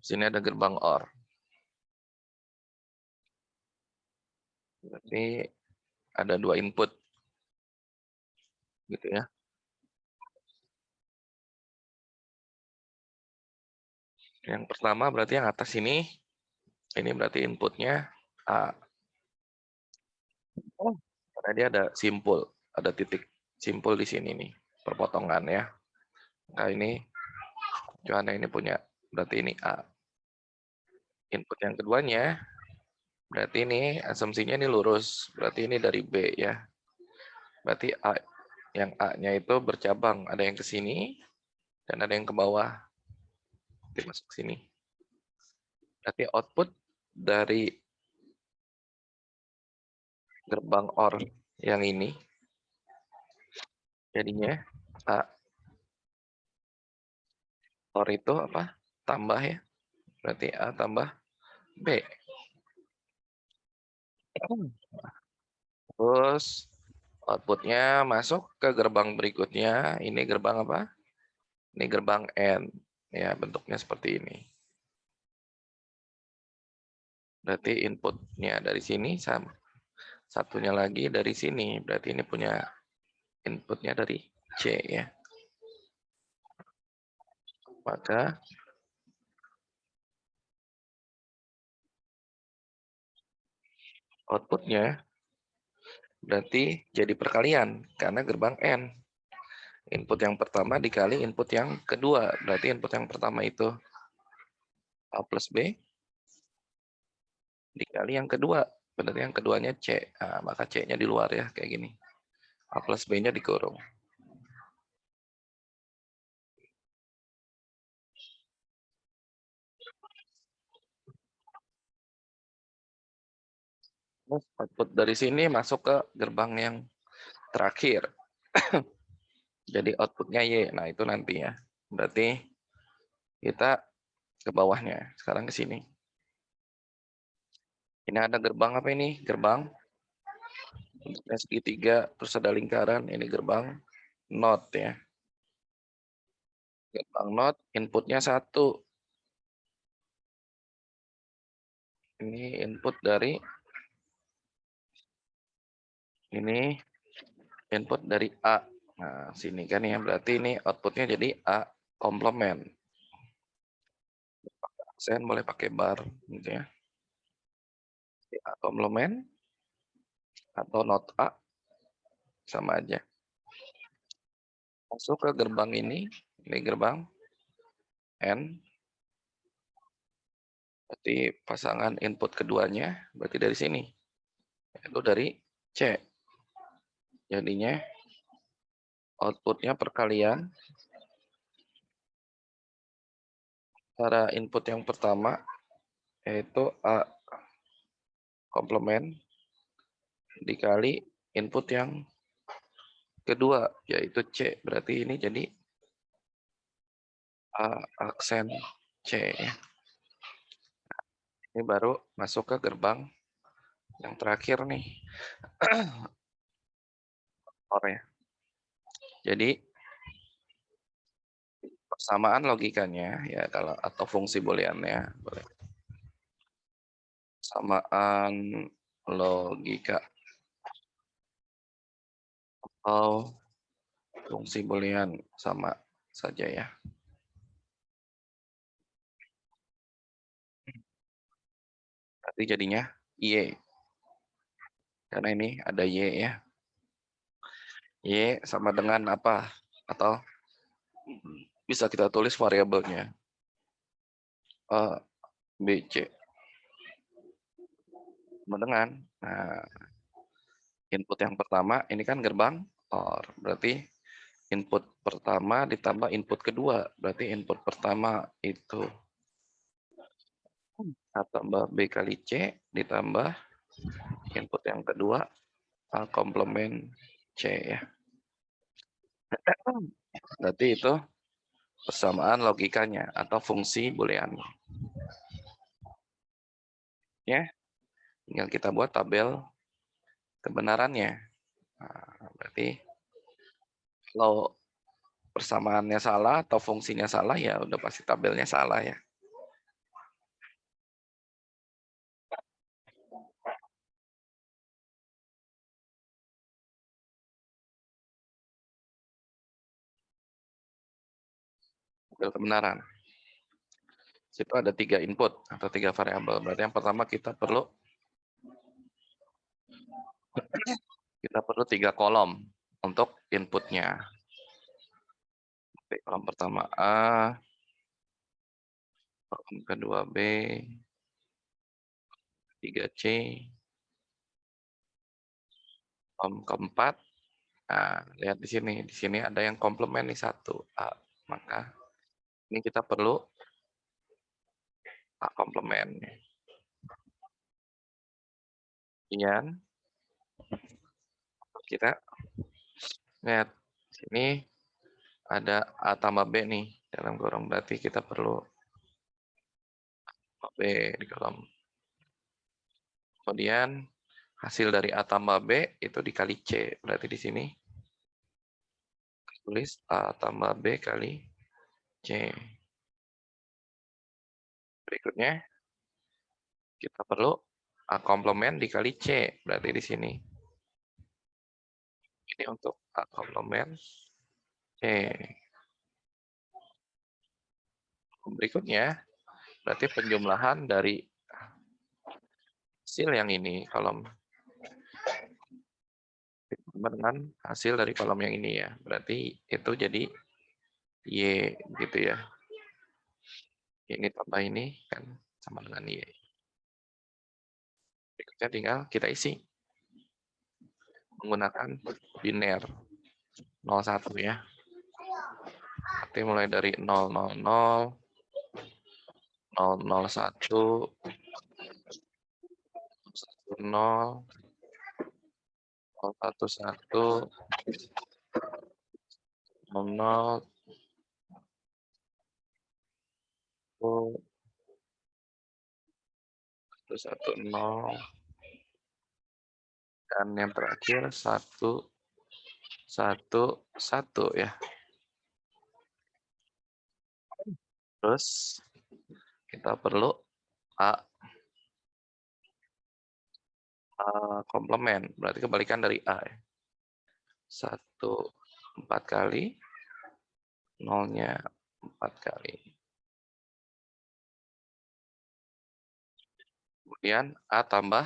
Sini ada gerbang OR. Berarti ada 2 input. Gitu ya. Yang pertama berarti yang atas ini berarti inputnya A. Karena dia ada simpul, ada titik simpul di sini nih, perpotongan ya. Nah ini, Johanna ini punya, berarti ini A. Input yang keduanya, berarti ini asumsinya ini lurus, berarti ini dari B ya. Berarti A, yang A-nya itu bercabang, ada yang ke sini, dan ada yang ke bawah. Masuk sini. Berarti output dari gerbang OR yang ini, jadinya A. OR itu apa? Tambah ya. Berarti A tambah B. Terus outputnya masuk ke gerbang berikutnya. Ini gerbang apa? Ini gerbang N. Ya, bentuknya seperti ini. Berarti inputnya dari sini sama. Satunya lagi dari sini. Berarti ini punya inputnya dari C ya. Maka outputnya berarti jadi perkalian karena gerbang N. Input yang pertama dikali input yang kedua. Berarti input yang pertama itu A plus B dikali yang kedua. Berarti yang keduanya C. Nah, maka C-nya di luar ya, kayak gini. A plus B-nya dikurung. Output dari sini masuk ke gerbang yang terakhir. Jadi outputnya Y. Nah, itu nanti ya. Berarti kita ke bawahnya. Sekarang ke sini. Ini ada gerbang apa ini? Gerbang segitiga, terus ada lingkaran. Ini gerbang NOT ya. Gerbang NOT, inputnya 1. Ini input dari ini input dari A. Nah, sini kan ya. Berarti ini outputnya jadi A komplement. Aksen boleh pakai bar gitu ya. A komplement atau not A sama aja. Masuk ke gerbang ini gerbang N. Berarti pasangan input keduanya berarti dari sini. Itu dari C. Jadinya outputnya perkalian antara input yang pertama yaitu A komplement dikali input yang kedua yaitu C. Berarti ini jadi A aksen C ya. Ini baru masuk ke gerbang yang terakhir nih. OR ya. Jadi persamaan logikanya ya kalau atau fungsi booleannya boleh. Samaan logika atau fungsi boolean sama saja ya. Berarti jadinya Y. Karena ini ada Y ya. Y sama dengan apa? Atau bisa kita tulis variabelnya. A, B, C. Sama dengan nah, input yang pertama ini kan gerbang OR. Berarti input pertama ditambah input kedua. Berarti input pertama itu A tambah B kali C ditambah input yang kedua A komplement C ya. Berarti itu persamaan logikanya atau fungsi boolean. Ya, tinggal kita buat tabel kebenarannya. Nah, berarti kalau persamaannya salah atau fungsinya salah ya udah pasti tabelnya salah ya. tabel kebenaran. Situ ada 3 input atau 3 variabel. Berarti yang pertama kita perlu 3 kolom untuk inputnya. Oke, kolom pertama A, kolom kedua B, 3 C, kolom keempat. Nah, lihat di sini. Di sini ada yang komplement nih 1 A. Maka ini kita perlu A komplement. Kemudian kita lihat sini ada A tambah B nih dalam kurung, berarti kita perlu B di kolom. Kemudian hasil dari A tambah B itu dikali C. Berarti di sini tulis A tambah B kali C. Berikutnya kita perlu A komplement dikali C. Berarti di sini. Ini untuk A komplement C. Berikutnya berarti penjumlahan dari hasil yang ini kolom dengan hasil dari kolom yang ini ya. Berarti itu jadi Y gitu ya. Ini tambah ini kan sama dengan Y. Berikutnya tinggal kita isi menggunakan biner 01 ya. Berarti mulai dari 000, 001, 10, 011, 00, 110, dan yang terakhir 111 ya. Terus kita perlu A komplement, berarti kebalikan dari A ya. 1 4 kali, nolnya 4 kali. Kemudian A tambah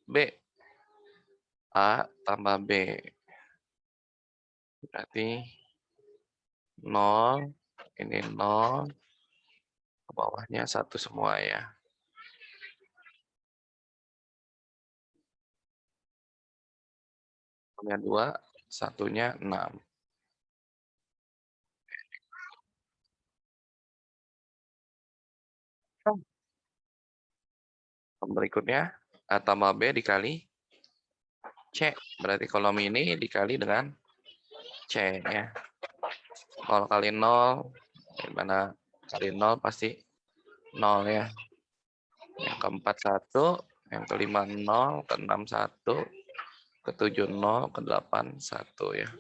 B. A tambah B. Berarti 0, ini 0, ke bawahnya 1 semua ya. Nolnya 2, satunya 6. Berikutnya A tambah B dikali C. Berarti kolom ini dikali dengan C ya. 0 kali 0, dimana kali 0 pasti 0 ya. Yang keempat 1, yang kelima 0, keenam 1, ketujuh 0, kedelapan 1 ya.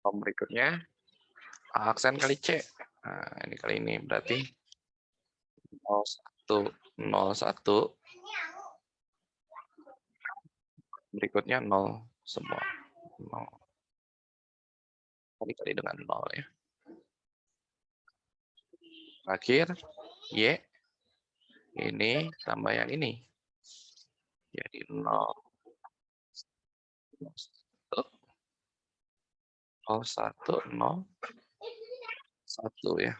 Kolom berikutnya A aksen kali C. Nah, ini kali ini berarti 01, 01. Berikutnya 0 semua. 0. Dikali dengan 0 ya. Terakhir Y ini tambah yang ini. Jadi 0, 0, 1, 0, 1 ya.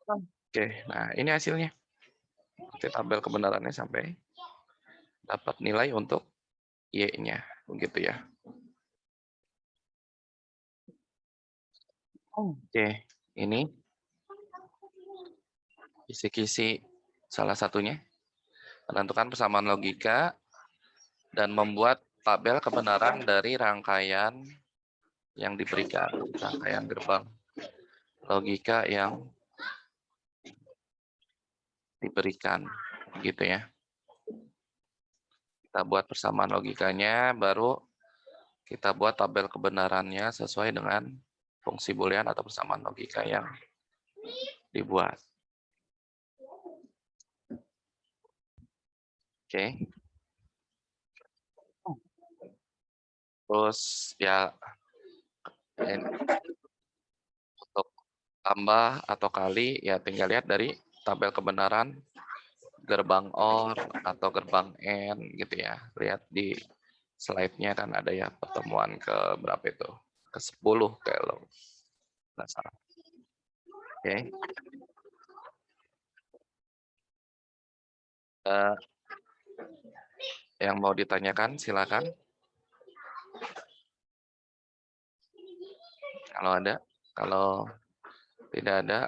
Oke, nah ini hasilnya. Kita tabel kebenarannya sampai dapat nilai untuk Y-nya, begitu ya. Oke, ini kisi-kisi salah satunya. Menentukan persamaan logika dan membuat tabel kebenaran dari rangkaian yang diberikan, rangkaian gerbang logika yang diberikan, gitu ya. Kita buat persamaan logikanya, baru kita buat tabel kebenarannya sesuai dengan fungsi boolean atau persamaan logika yang dibuat. Oke. Terus ya untuk tambah atau kali ya tinggal lihat dari tabel kebenaran gerbang OR atau gerbang N gitu ya. Lihat di slide-nya kan ada ya pertemuan ke berapa itu? Ke-10 kalau nggak salah. Oke. Eh, yang mau ditanyakan silakan. Kalau ada, kalau tidak ada,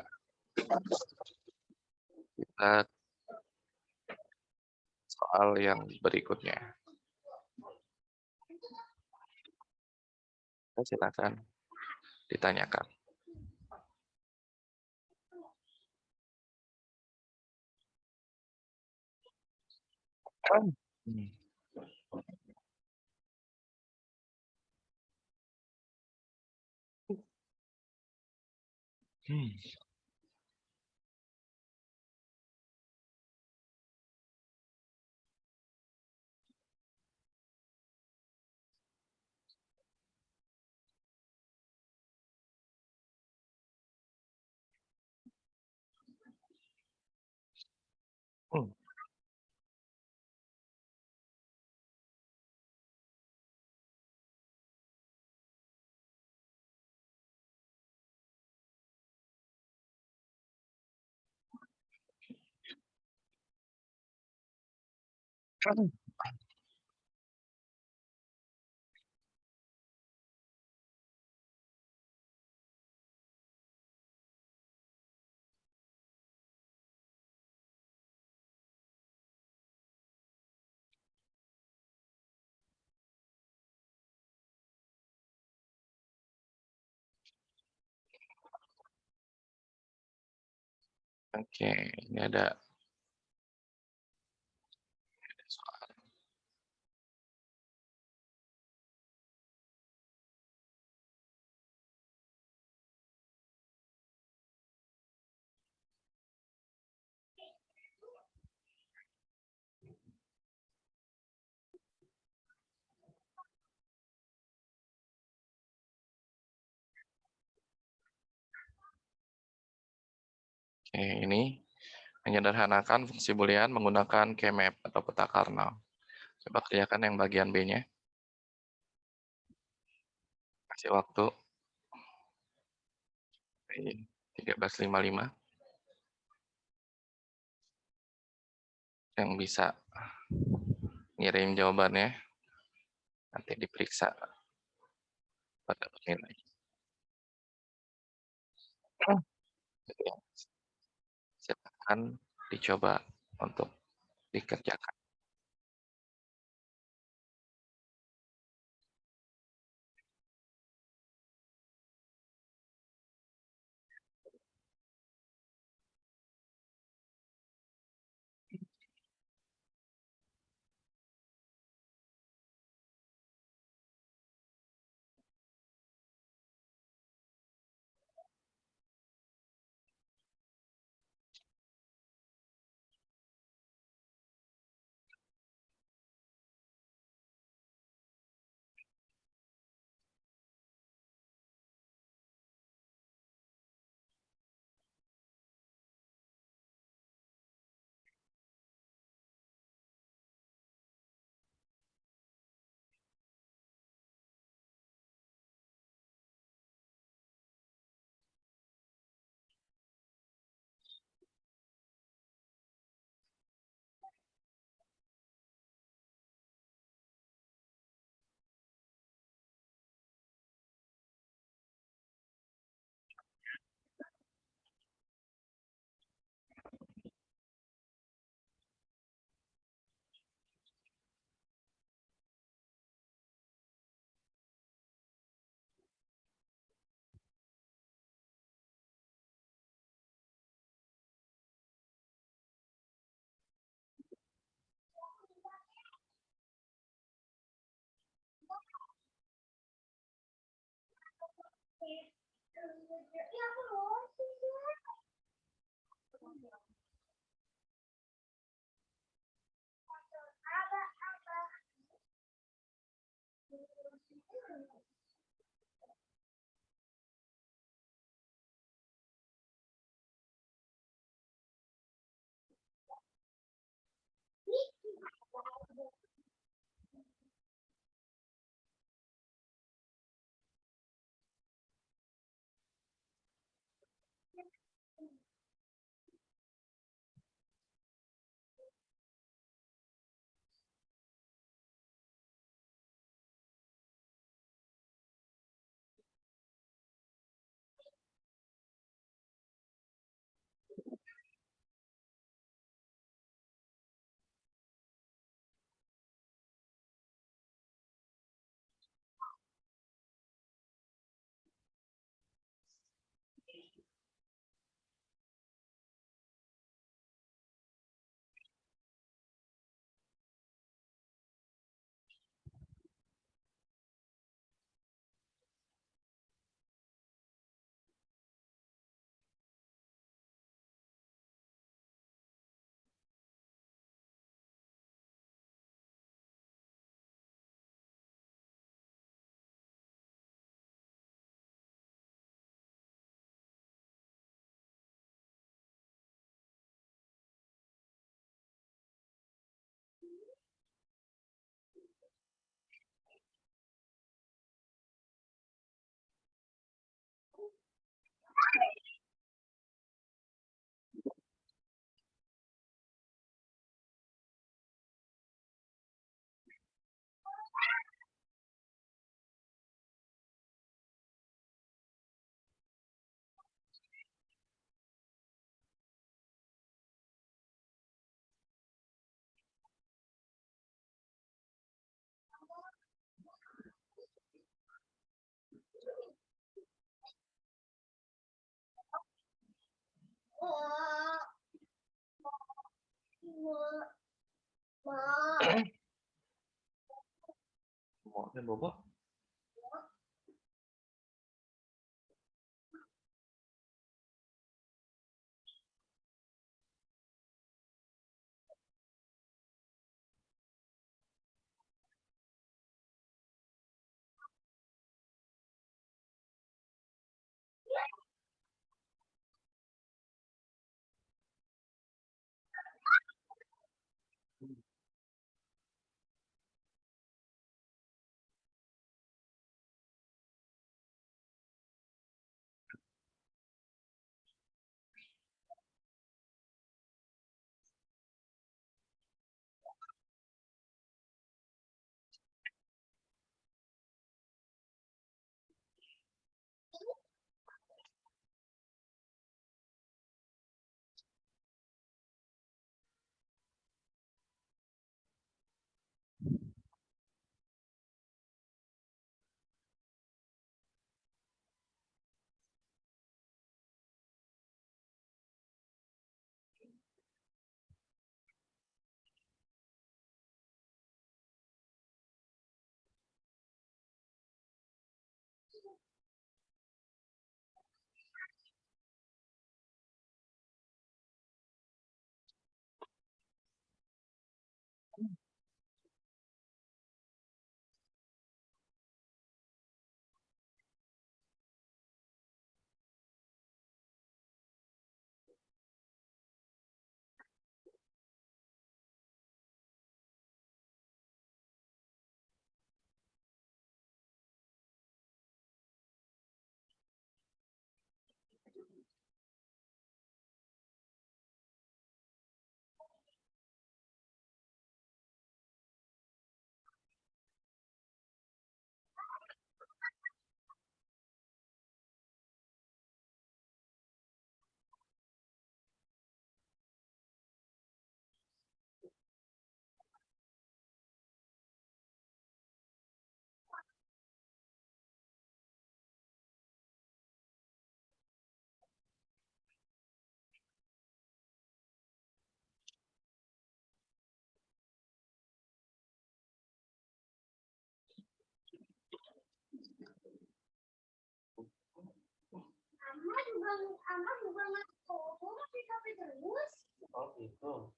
kita soal yang berikutnya. Silakan ditanyakan. Hmm. Hmm. Hmm. Oke, ini ada soal. Oke, ini menyederhanakan fungsi boolean menggunakan keymap atau peta Karnaugh. Coba kerjakan yang bagian B-nya. Kasih waktu 13.55 yang bisa ngirim jawabannya nanti diperiksa pada nilai. Gitu ya. Silakan dicoba untuk dikerjakan. Mau bobo? Oh gitu.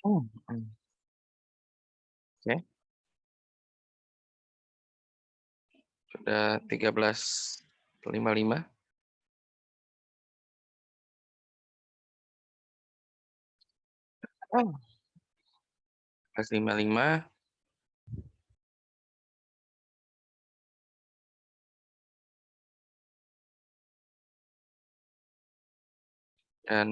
Oke, sudah 13.55. Oh. 13.55 dan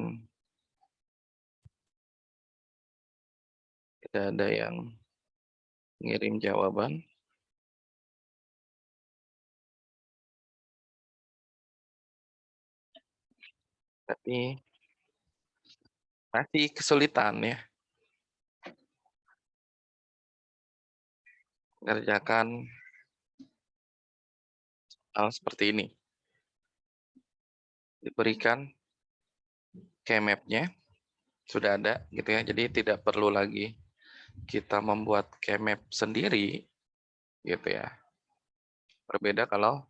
tidak ada yang ngirim jawaban. Tapi masih kesulitan ya mengerjakan hal seperti ini. Diberikan key map-nya sudah ada gitu ya. Jadi tidak perlu lagi kita membuat key map sendiri gitu ya. Berbeda kalau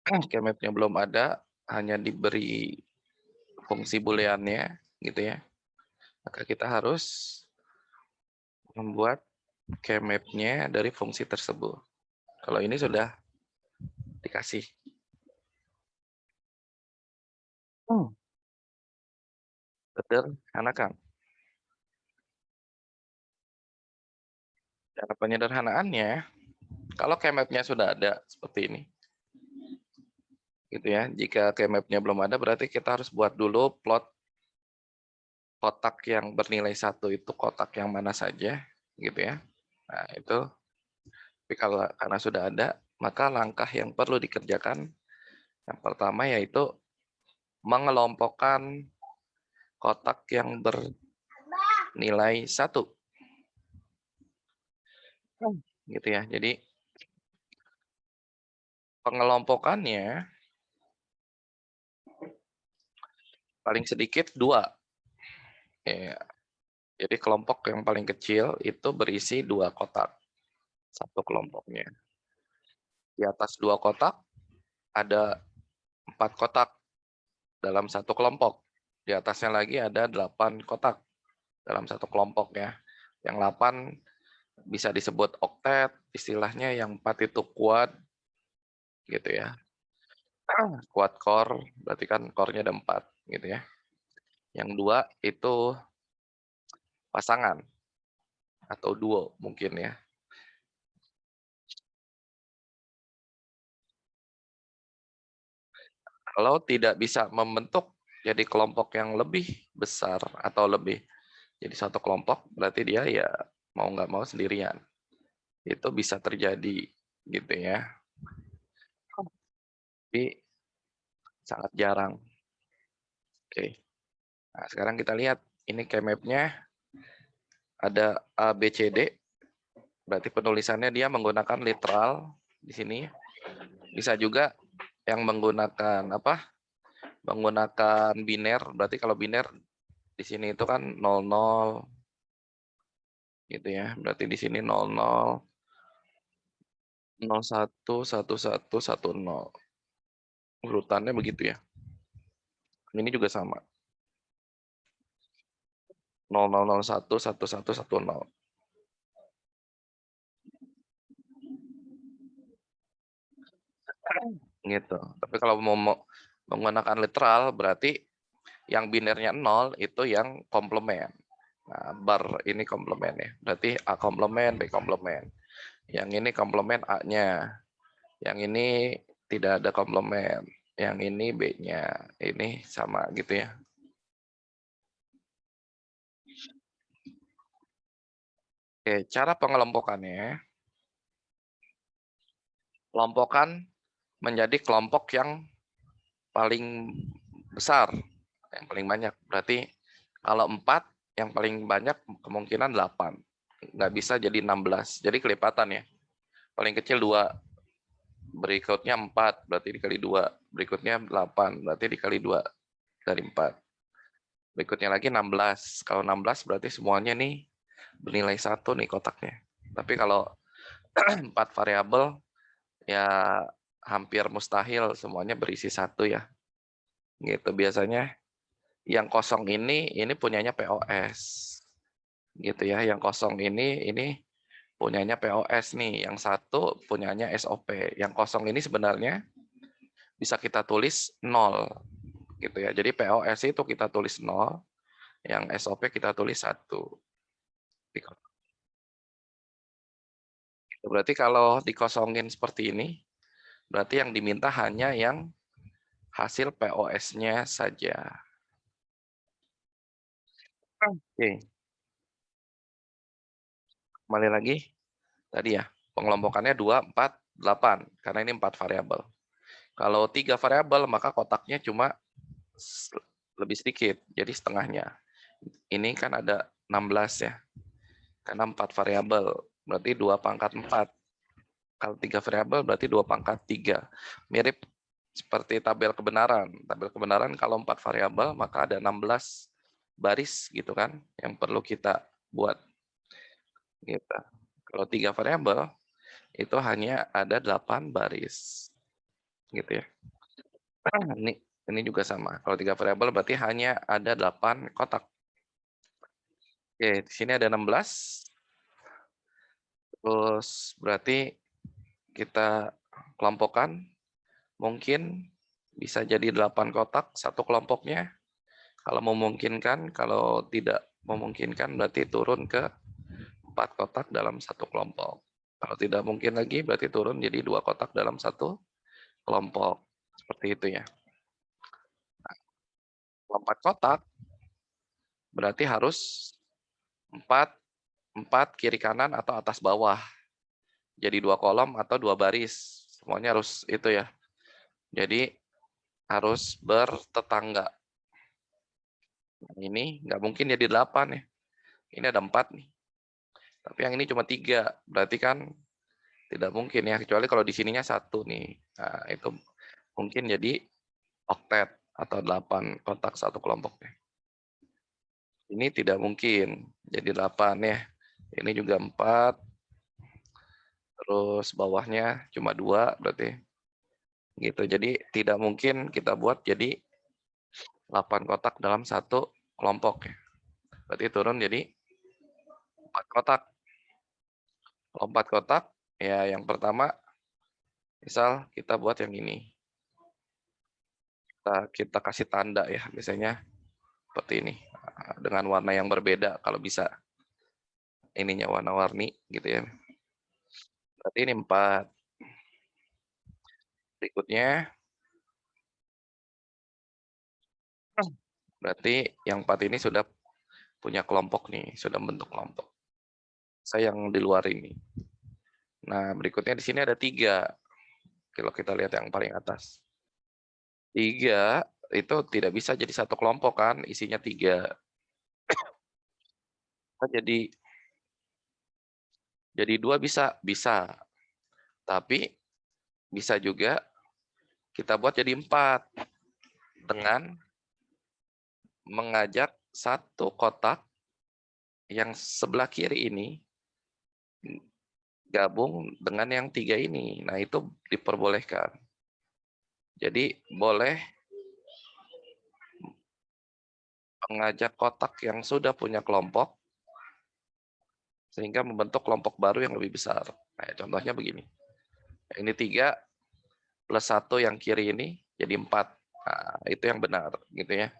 key map-nya belum ada, hanya diberi fungsi boolean-nya gitu ya. Maka kita harus membuat key map-nya dari fungsi tersebut. Kalau ini sudah dikasih. Sederhanakan. Cara penyederhanaannya, kalau key map-nya sudah ada seperti ini, gitu ya. Jika key map-nya belum ada, berarti kita harus buat dulu plot kotak yang bernilai 1 itu kotak yang mana saja, gitu ya. Nah, itu tapi kalau karena sudah ada, maka langkah yang perlu dikerjakan yang pertama yaitu mengelompokkan kotak yang bernilai 1. Gitu ya. Jadi pengelompokannya paling sedikit 2. Ya, jadi kelompok yang paling kecil itu berisi 2 kotak. Satu kelompoknya. Di atas 2 kotak ada 4 kotak dalam satu kelompok. Di atasnya lagi ada 8 kotak dalam satu kelompok ya. Yang 8 bisa disebut oktet, istilahnya yang 4 itu quad gitu ya. Quad core, berarti kan core-nya ada 4 gitu ya. Yang 2 itu pasangan atau duo mungkin ya. Kalau tidak bisa membentuk jadi kelompok yang lebih besar atau lebih jadi satu kelompok, berarti dia ya mau nggak mau sendirian. Itu bisa terjadi gitu ya. Tapi sangat jarang. Oke. Nah, sekarang kita lihat ini key map-nya ada A, B, C, D. Berarti penulisannya dia menggunakan literal di sini. Bisa juga yang menggunakan apa? Menggunakan biner. Berarti kalau biner di sini itu kan 00 gitu ya. Berarti di sini 00 01 11 10. Urutannya begitu ya. Ini juga sama. 0001 1110. Gitu. Tapi kalau mau menggunakan literal berarti yang binernya 0 itu yang komplement. Nah, bar ini komplement ya. Berarti A komplement, B komplement. Yang ini komplement A-nya. Yang ini tidak ada komplement. Yang ini B-nya. Ini sama gitu ya. Oke, cara pengelompokannya. Kelompokkan menjadi kelompok yang paling besar, yang paling banyak. Berarti kalau 4, yang paling banyak kemungkinan 8. Nggak bisa jadi 16. Jadi kelipatan ya. Paling kecil 2. Berikutnya 4, berarti dikali 2. Berikutnya 8, berarti dikali 2 dari 4. Berikutnya lagi 16. Kalau 16 berarti semuanya nih bernilai 1 nih kotaknya. Tapi kalau 4 variabel ya hampir mustahil semuanya berisi 1 ya. Gitu biasanya yang kosong ini punyanya POS. gitu ya. Yang kosong ini punyanya POS nih, yang satu punyanya SOP. Yang kosong ini sebenarnya bisa kita tulis 0 gitu ya. Jadi POS itu kita tulis 0, yang SOP kita tulis 1. Berarti kalau dikosongin seperti ini, berarti yang diminta hanya yang hasil POS-nya saja. Oke, kembali lagi. Tadi ya, pengelompokannya 2, 4, 8, karena ini 4 variabel. Kalau 3 variabel, maka kotaknya cuma lebih sedikit, jadi setengahnya. Ini kan ada 16 ya, karena 4 variabel, berarti 2 pangkat 4. Kalau 3 variabel berarti 2 pangkat 3. Mirip seperti tabel kebenaran. Tabel kebenaran kalau 4 variabel, maka ada 16 baris gitu kan, yang perlu kita buat. Gitu. Kalau 3 variabel, itu hanya ada 8 baris. Gitu ya. Ini juga sama. Kalau 3 variabel berarti hanya ada 8 kotak. Oke, di sini ada 16. Terus berarti kita kelompokkan, mungkin bisa jadi 8 kotak satu kelompoknya. Kalau memungkinkan, kalau tidak memungkinkan berarti turun ke 4 kotak dalam satu kelompok. Kalau tidak mungkin lagi berarti turun jadi 2 kotak dalam satu kelompok. Seperti itu ya. 4 kotak berarti harus 4 kiri kanan atau atas bawah. Jadi 2 kolom atau 2 baris. Semuanya harus itu ya. Jadi harus bertetangga. Ini nggak mungkin jadi 8 ya. Ini ada 4 nih. Tapi yang ini cuma 3. Berarti kan tidak mungkin ya. Kecuali kalau di sininya 1 nih. Nah, itu mungkin jadi oktet atau 8 kotak satu kelompoknya. Ini tidak mungkin jadi 8 ya. Ini juga 4. Terus bawahnya cuma 2 berarti. Gitu. Jadi tidak mungkin kita buat jadi 8 kotak dalam satu kelompok ya. Berarti turun jadi 4 kotak. Kalau 4 kotak, ya yang pertama, misal kita buat yang ini. Kita kasih tanda ya, biasanya seperti ini. Dengan warna yang berbeda, kalau bisa ininya warna-warni gitu ya. Berarti ini 4. Berikutnya, berarti yang 4 ini sudah punya kelompok nih, sudah membentuk kelompok. Saya yang di luar ini. Nah, berikutnya di sini ada 3. Kalau kita lihat yang paling atas. 3 itu tidak bisa jadi satu kelompok kan, isinya 3. Jadi 2 bisa, bisa. Tapi bisa juga kita buat jadi 4 dengan mengajak satu kotak yang sebelah kiri ini gabung dengan yang 3 ini. Nah, itu diperbolehkan. Jadi boleh mengajak kotak yang sudah punya kelompok sehingga membentuk kelompok baru yang lebih besar. Nah, contohnya begini. Ini 3 plus 1 yang kiri ini jadi 4. Nah, itu yang benar gitu ya.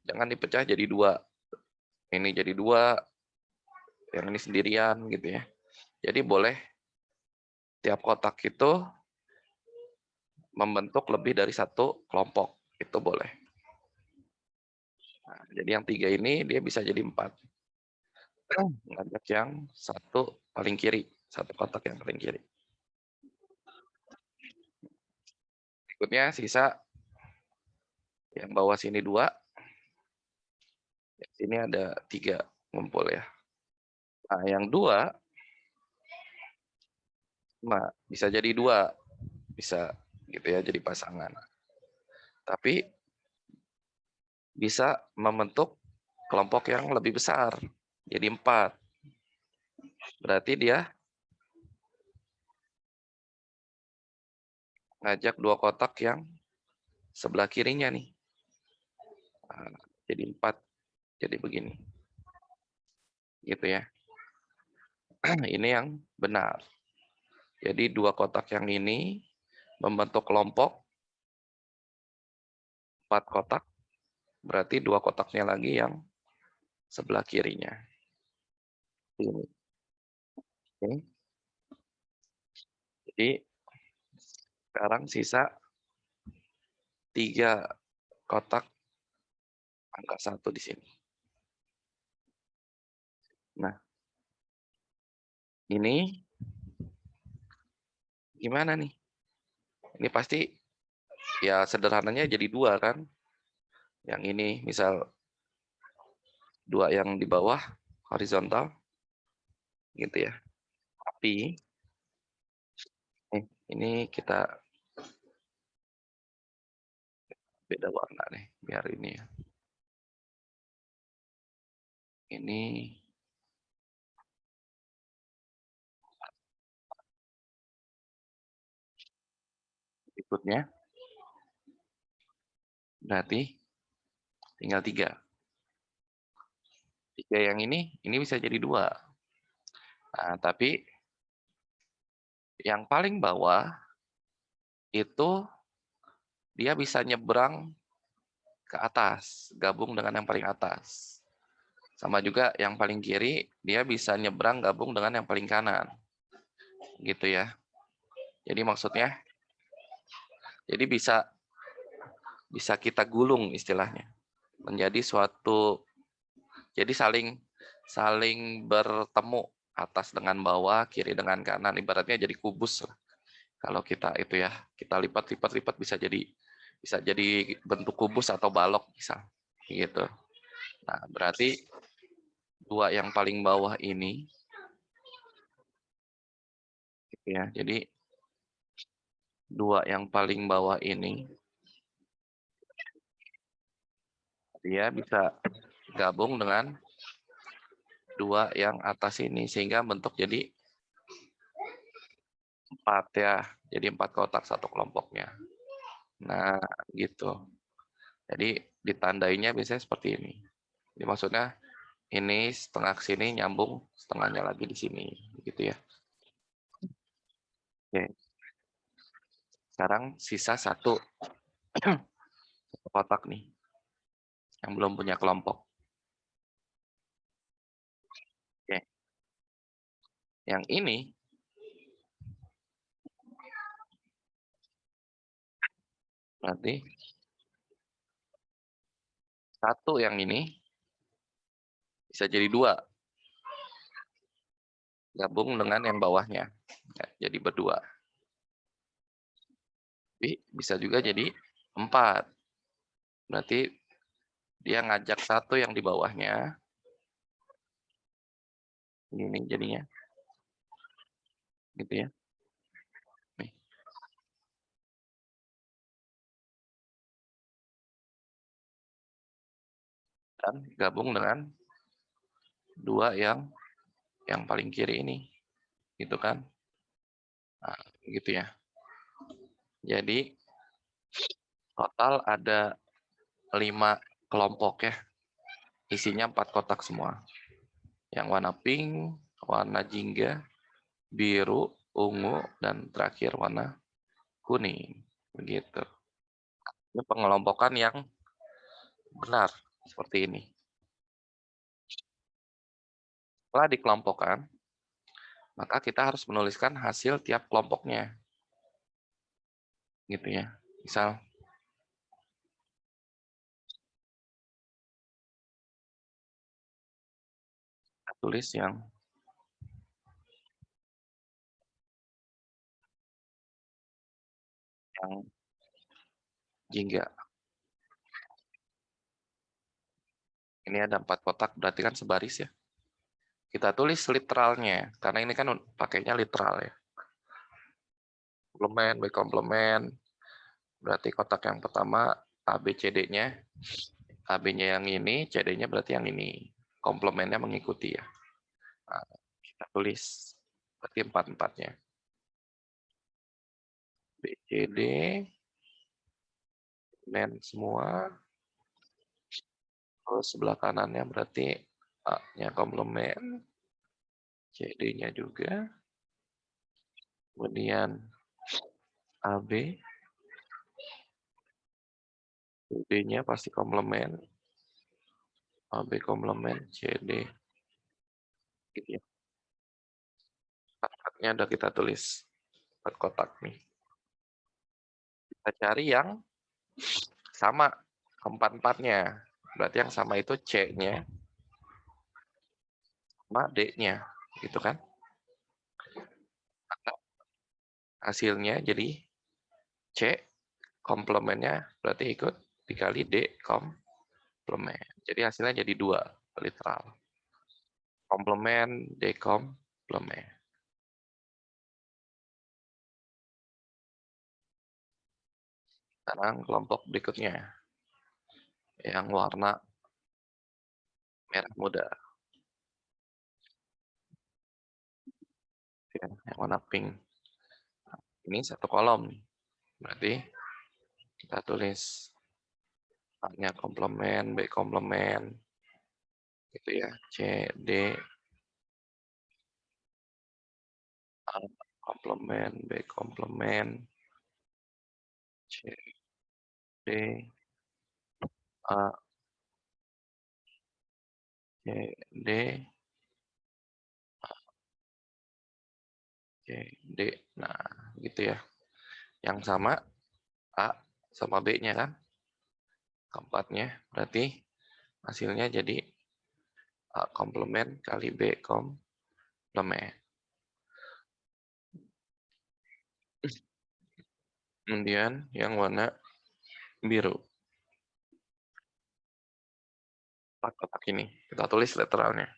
Jangan dipecah jadi 2. Ini jadi 2, yang ini sendirian gitu ya. Jadi boleh tiap kotak itu membentuk lebih dari satu kelompok, itu boleh. Nah, jadi yang 3 ini dia bisa jadi 4. Ngajak yang satu paling kiri, satu kotak yang paling kiri. Berikutnya sisa yang bawah sini 2, sini ada 3 ngumpul ya. Nah, yang 2 bisa jadi 2, bisa gitu ya, jadi pasangan. Tapi bisa membentuk kelompok yang lebih besar, jadi 4. Berarti dia ngajak 2 kotak yang sebelah kirinya nih. Nah, jadi 4, jadi begini. gitu ya. Ini yang benar. Jadi 2 kotak yang ini membentuk kelompok 4 kotak, berarti 2 kotaknya lagi yang sebelah kirinya. Ini. Oke. Jadi sekarang sisa 3 kotak angka 1 di sini. Nah, ini gimana nih? Ini pasti ya sederhananya jadi 2 kan? Yang ini misal 2 yang di bawah horizontal gitu ya. Tapi ini kita beda warna nih biar ini ya. Ini berikutnya berarti tinggal 3. 3 yang ini bisa jadi 2. Nah, tapi yang paling bawah itu dia bisa nyebrang ke atas, gabung dengan yang paling atas. Sama juga yang paling kiri, dia bisa nyebrang gabung dengan yang paling kanan. Gitu ya. Jadi maksudnya, jadi bisa kita gulung istilahnya. Menjadi suatu, jadi saling bertemu atas dengan bawah, kiri dengan kanan. Ibaratnya jadi kubus lah. Kalau kita itu ya, kita lipat bisa jadi bentuk kubus atau balok bisa. Gitu. Nah, berarti 2 yang paling bawah ini gitu ya. Jadi 2 yang paling bawah ini dia bisa gabung dengan 2 yang atas ini sehingga bentuk jadi 4 ya. Jadi 4 kotak satu kelompoknya. Nah, gitu. Jadi ditandainya biasanya seperti ini. Jadi maksudnya ini setengah ke sini nyambung setengahnya lagi di sini gitu ya. Oke. Sekarang sisa satu kotak nih yang belum punya kelompok. Oke. Yang ini berarti satu yang ini bisa jadi 2 gabung dengan yang bawahnya. Ya, jadi berdua. Tapi bisa juga jadi 4. Berarti dia ngajak satu yang di bawahnya. Ini jadinya. Gitu ya. Nih. Dan gabung dengan 2 yang paling kiri ini. Gitu kan. Nah, gitu ya. Jadi total ada 5 kelompok ya. Isinya 4 kotak semua. Yang warna pink, warna jingga, biru, ungu, dan terakhir warna kuning. Begitu. Ini pengelompokan yang benar. Seperti ini. Setelah dikelompokkan, maka kita harus menuliskan hasil tiap kelompoknya. Gitu ya. Misal, kita tulis yang jingga. Ini ada 4 kotak, berarti kan sebaris ya. Kita tulis literalnya, karena ini kan pakainya literal ya. Komplement, B komplement. Berarti kotak yang pertama A, B, C, D-nya. AB-nya yang ini, CD-nya berarti yang ini. Komplemennya mengikuti ya. Nah, kita tulis. Berarti 4-4-nya. B, C, D. Dan semua. Terus sebelah kanannya berarti A-nya komplement, CD-nya juga, kemudian AB, CD-nya pasti komplement, AB komplement, CD, gitu ya. Empat-empatnya udah kita tulis, 4 kotak nih. Kita cari yang sama, keempat-empatnya. Berarti yang sama itu C-nya sama D-nya, gitu kan. Hasilnya jadi C komplemennya berarti ikut dikali D komplement. Jadi hasilnya jadi 2 literal. Komplement D komplement. Sekarang kelompok berikutnya yang warna merah muda. Ya, yang warna pink. Ini satu kolom. Berarti kita tulis A-nya komplement, B komplement, gitu ya. C, D, A komplement, B komplement, C, D, A, C, D, C, D. Nah, gitu ya. Yang sama A sama B-nya kan. Keempatnya. Berarti hasilnya jadi A komplement kali B komplement. Kemudian yang warna biru. 4 kotak ini. Kita tulis literalnya.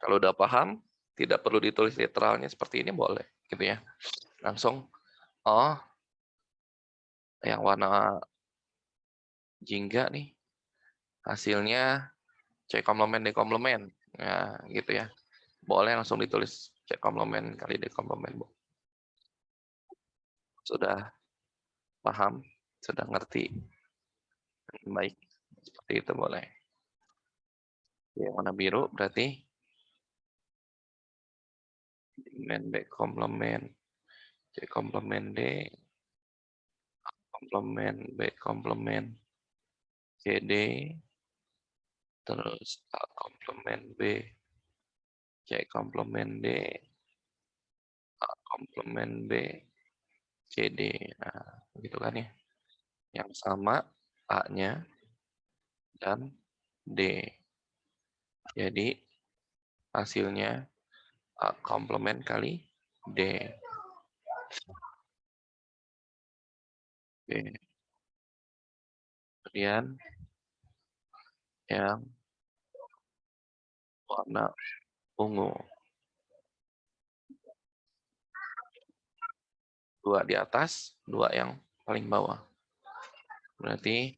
Kalau udah paham, tidak perlu ditulis literalnya seperti ini boleh. Gitu ya. Langsung, oh, yang warna jingga nih. Hasilnya C komplement D komplement. Nah, gitu ya. Boleh langsung ditulis C komplement kali D komplement. Sudah paham? Sudah ngerti? Baik. Seperti itu boleh. Yang warna biru berarti komplement B komplement C komplement D komplement B komplement CD terus A komplement B C komplement D A komplement B CD. Nah, gitu kan ya. Yang sama A-nya dan D. Jadi hasilnya A komplement kali D. Oke. Kemudian yang warna ungu. 2 di atas, 2 yang paling bawah. Berarti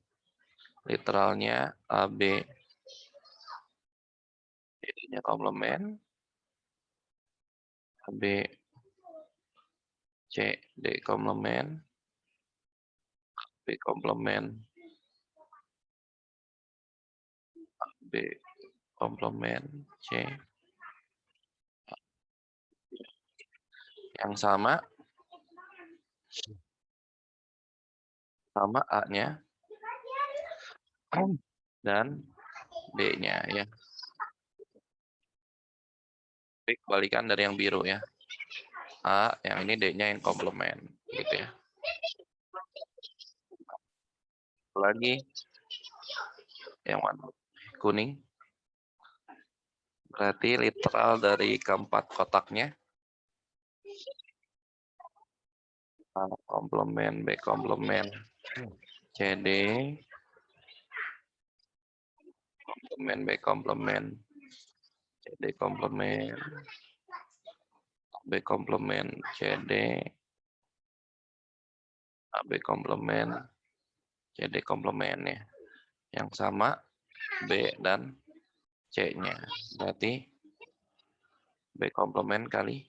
literalnya AB. CD-nya komplement. AB C D komplement. B komplement. B komplement C. Yang sama A-nya dan D-nya ya. Kebalikan dari yang biru ya. A, yang ini D-nya yang komplement gitu ya. Lagi yang warna kuning. Berarti literal dari keempat kotaknya. A komplement, B komplement, CD, komplement, B komplement, CD komplement, B komplement, CD, AB komplement, CD komplement ya. Yang sama B dan C-nya. Berarti B komplement kali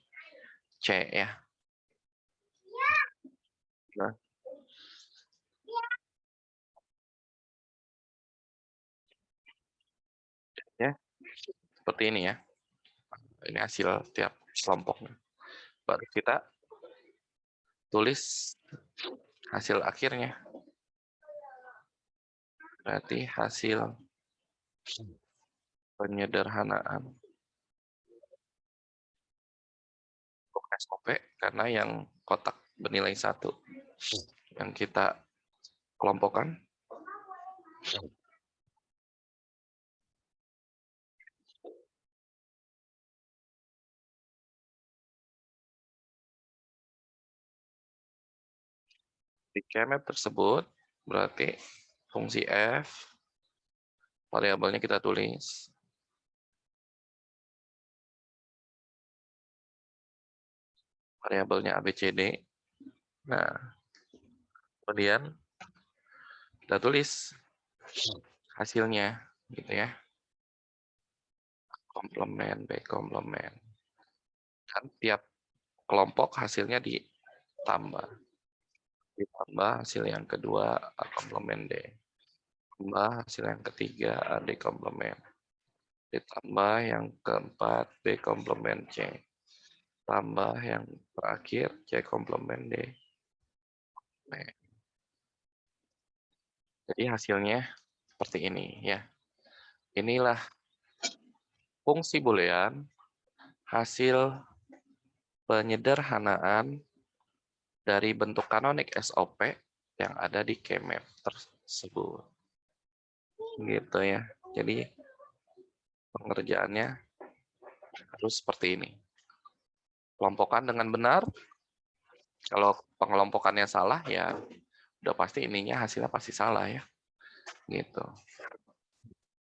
C ya. Nah, ya. seperti ini ya. Ini hasil tiap kelompoknya. Baru kita tulis hasil akhirnya. Berarti hasil penyederhanaan untuk SOP karena yang kotak bernilai 1 yang kita kelompokkan di keyword tersebut, berarti fungsi f variabelnya kita tulis variabelnya ABCD. Nah, kemudian kita tulis hasilnya gitu ya. Komplement, B komplement. Kan tiap kelompok hasilnya ditambah. Ditambah hasil yang kedua A komplement D. Tambah hasil yang ketiga A D komplement. Ditambah yang keempat B komplement C. Tambah yang terakhir C komplement D. Nah, jadi hasilnya seperti ini ya. Inilah fungsi boolean hasil penyederhanaan dari bentuk kanonik SOP yang ada di Kmap tersebut. Gitu ya. Jadi pengerjaannya harus seperti ini. Kelompokan dengan benar. Kalau pengelompokannya salah ya udah pasti ininya hasilnya pasti salah ya. Gitu.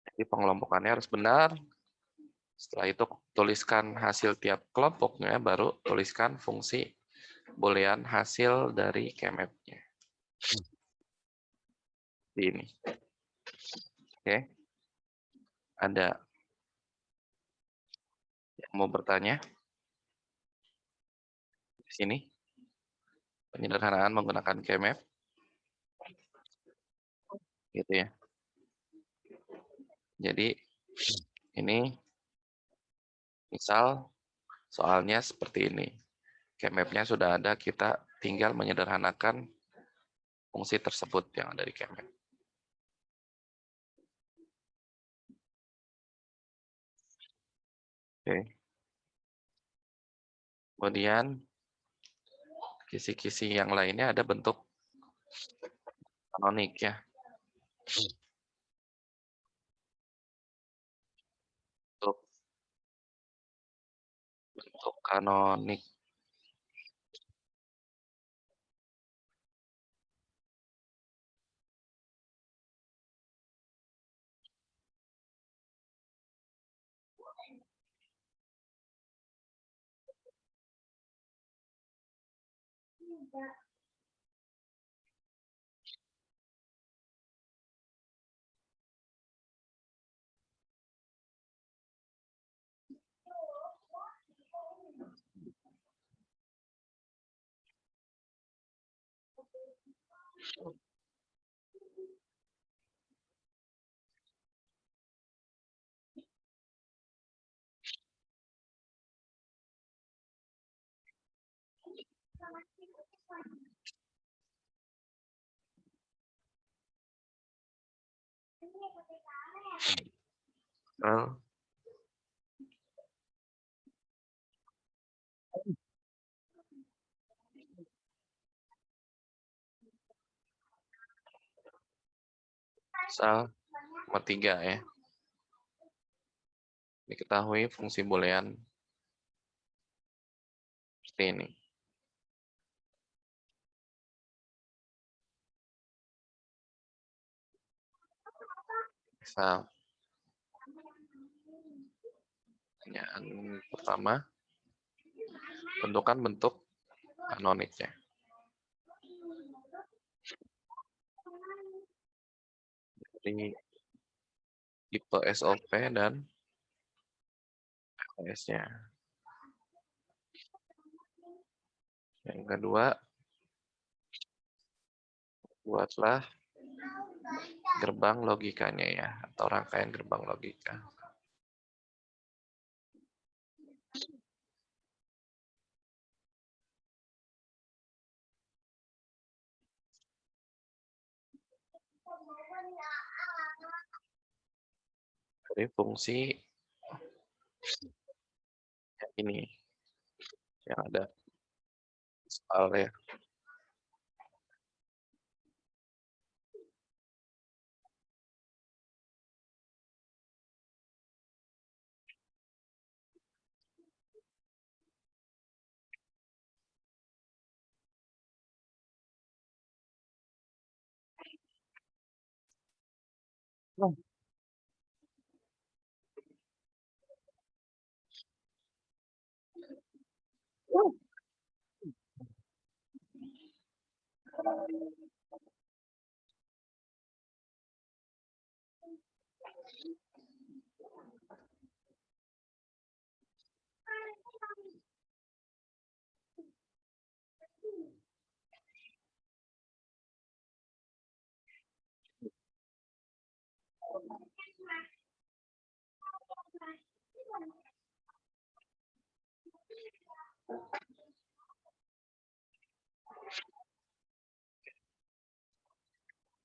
Jadi pengelompokannya harus benar. Setelah itu tuliskan hasil tiap kelompoknya, baru tuliskan fungsi boolean hasil dari Kmap-nya. Di ini. Oke. Ada yang mau bertanya? Di sini. Penyederhanaan menggunakan Kmap. Gitu ya. Jadi ini misal soalnya seperti ini. Kmap-nya sudah ada, kita tinggal menyederhanakan fungsi tersebut yang ada di Kmap. Oke. Kemudian kisi-kisi yang lainnya ada bentuk kanonik ya. Bentuk kanonik. Well, misal nomor 3 ya. Diketahui fungsi boolean seperti ini. Misal pertanyaan pertama, tentukan bentuk kanoniknya. Jadi tipe SOP dan LS-nya. Yang kedua, buatlah gerbang logikanya ya, atau rangkaian gerbang logika. dari fungsi yang ini, yang ada soal ya.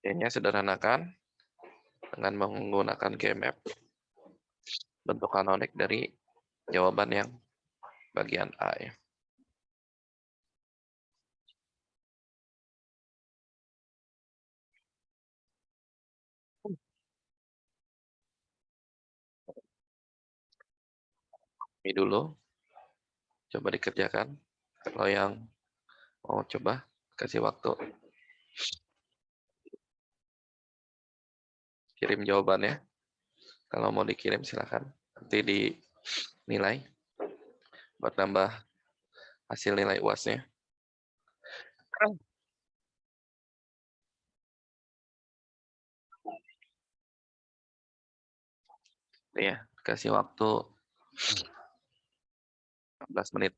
Kayaknya sederhanakan dengan menggunakan GMF bentuk kanonik dari jawaban yang bagian A ya. Ini dulu, coba dikerjakan. Kalau yang mau coba, kasih waktu. Kirim jawabannya. Kalau mau dikirim silakan. Nanti dinilai buat nambah hasil nilai UASnya. Ya, kasih waktu 14 menit.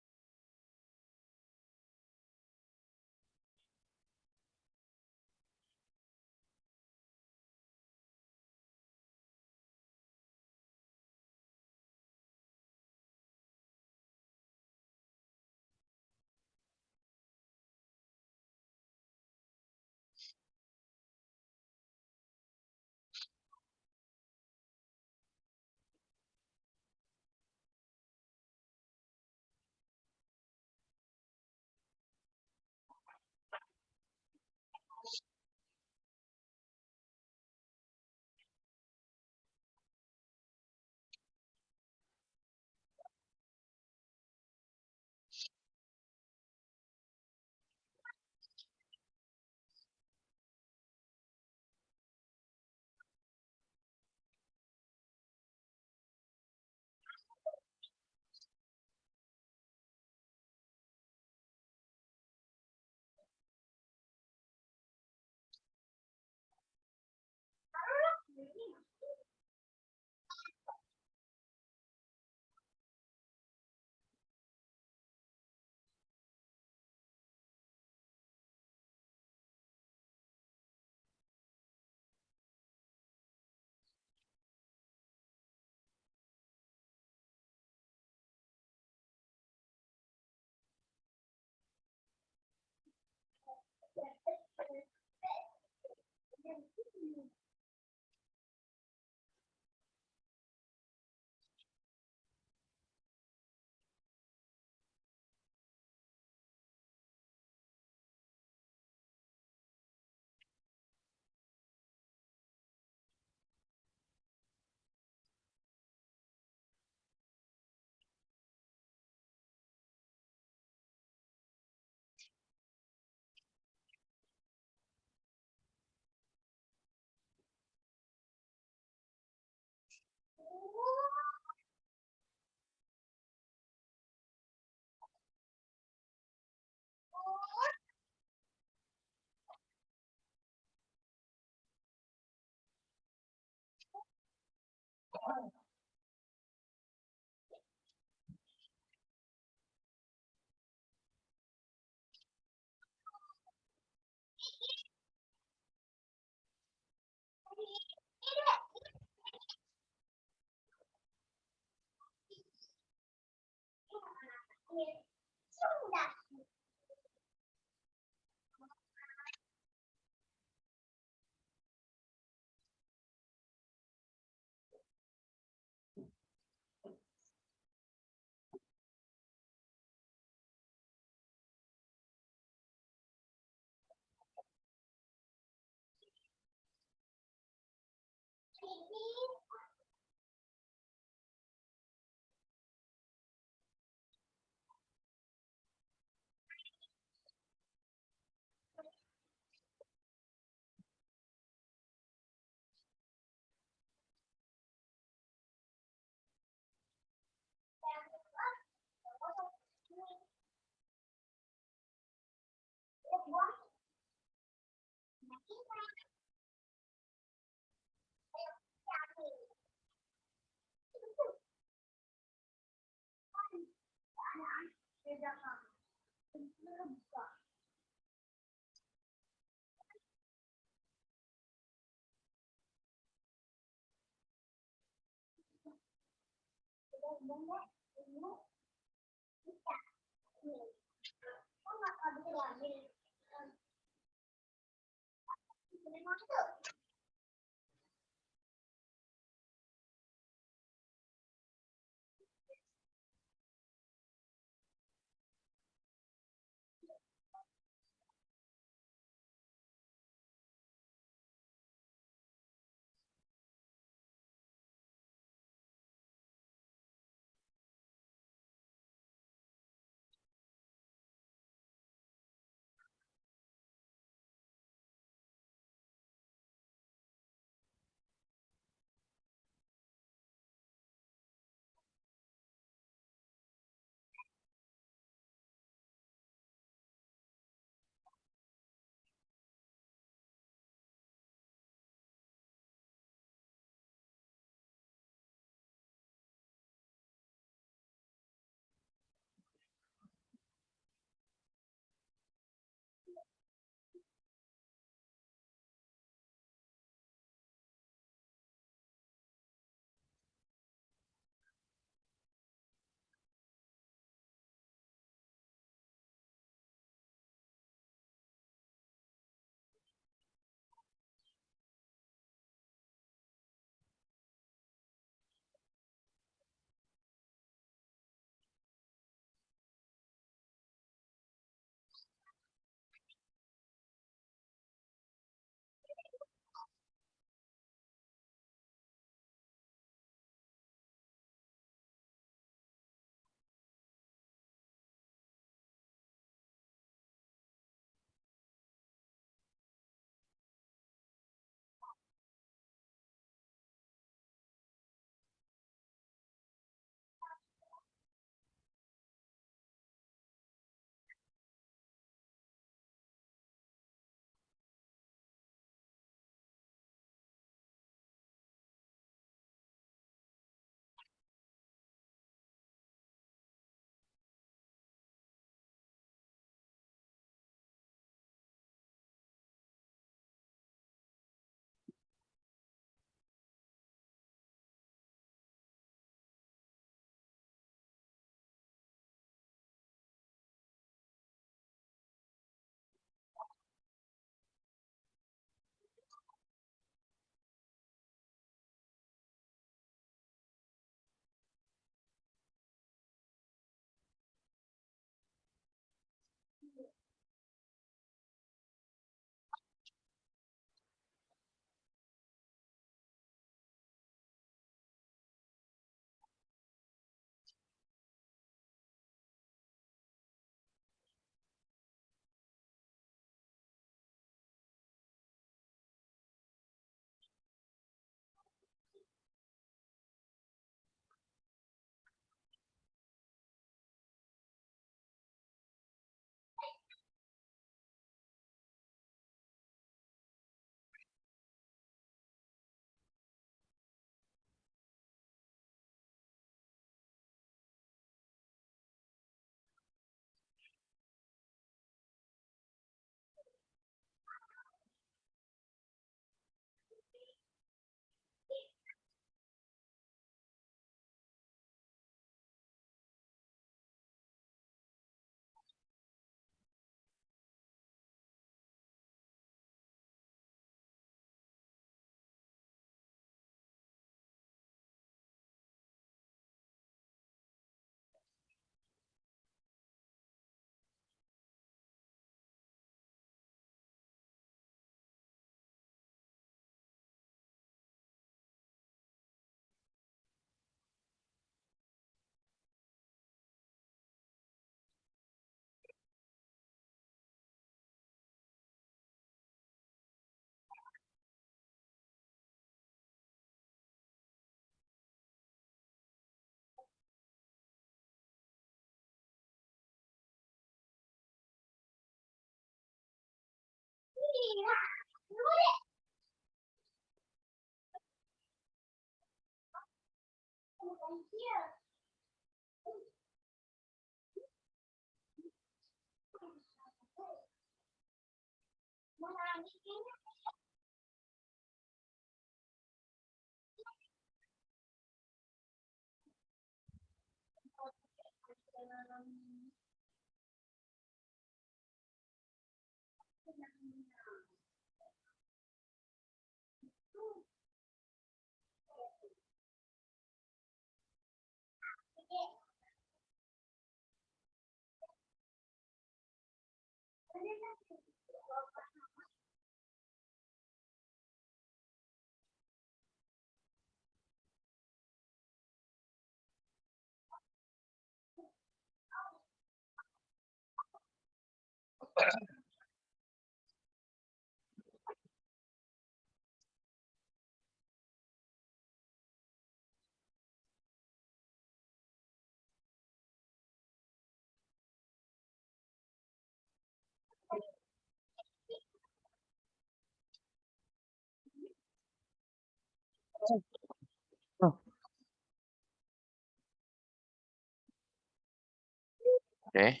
Oke.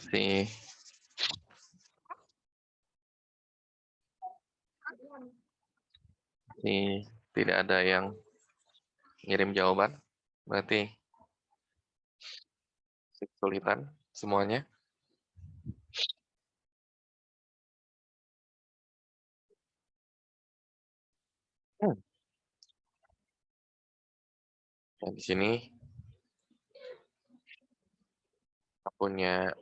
Si tidak ada yang ngirim jawaban, berarti kesulitan semuanya. Nah, di sini kita punya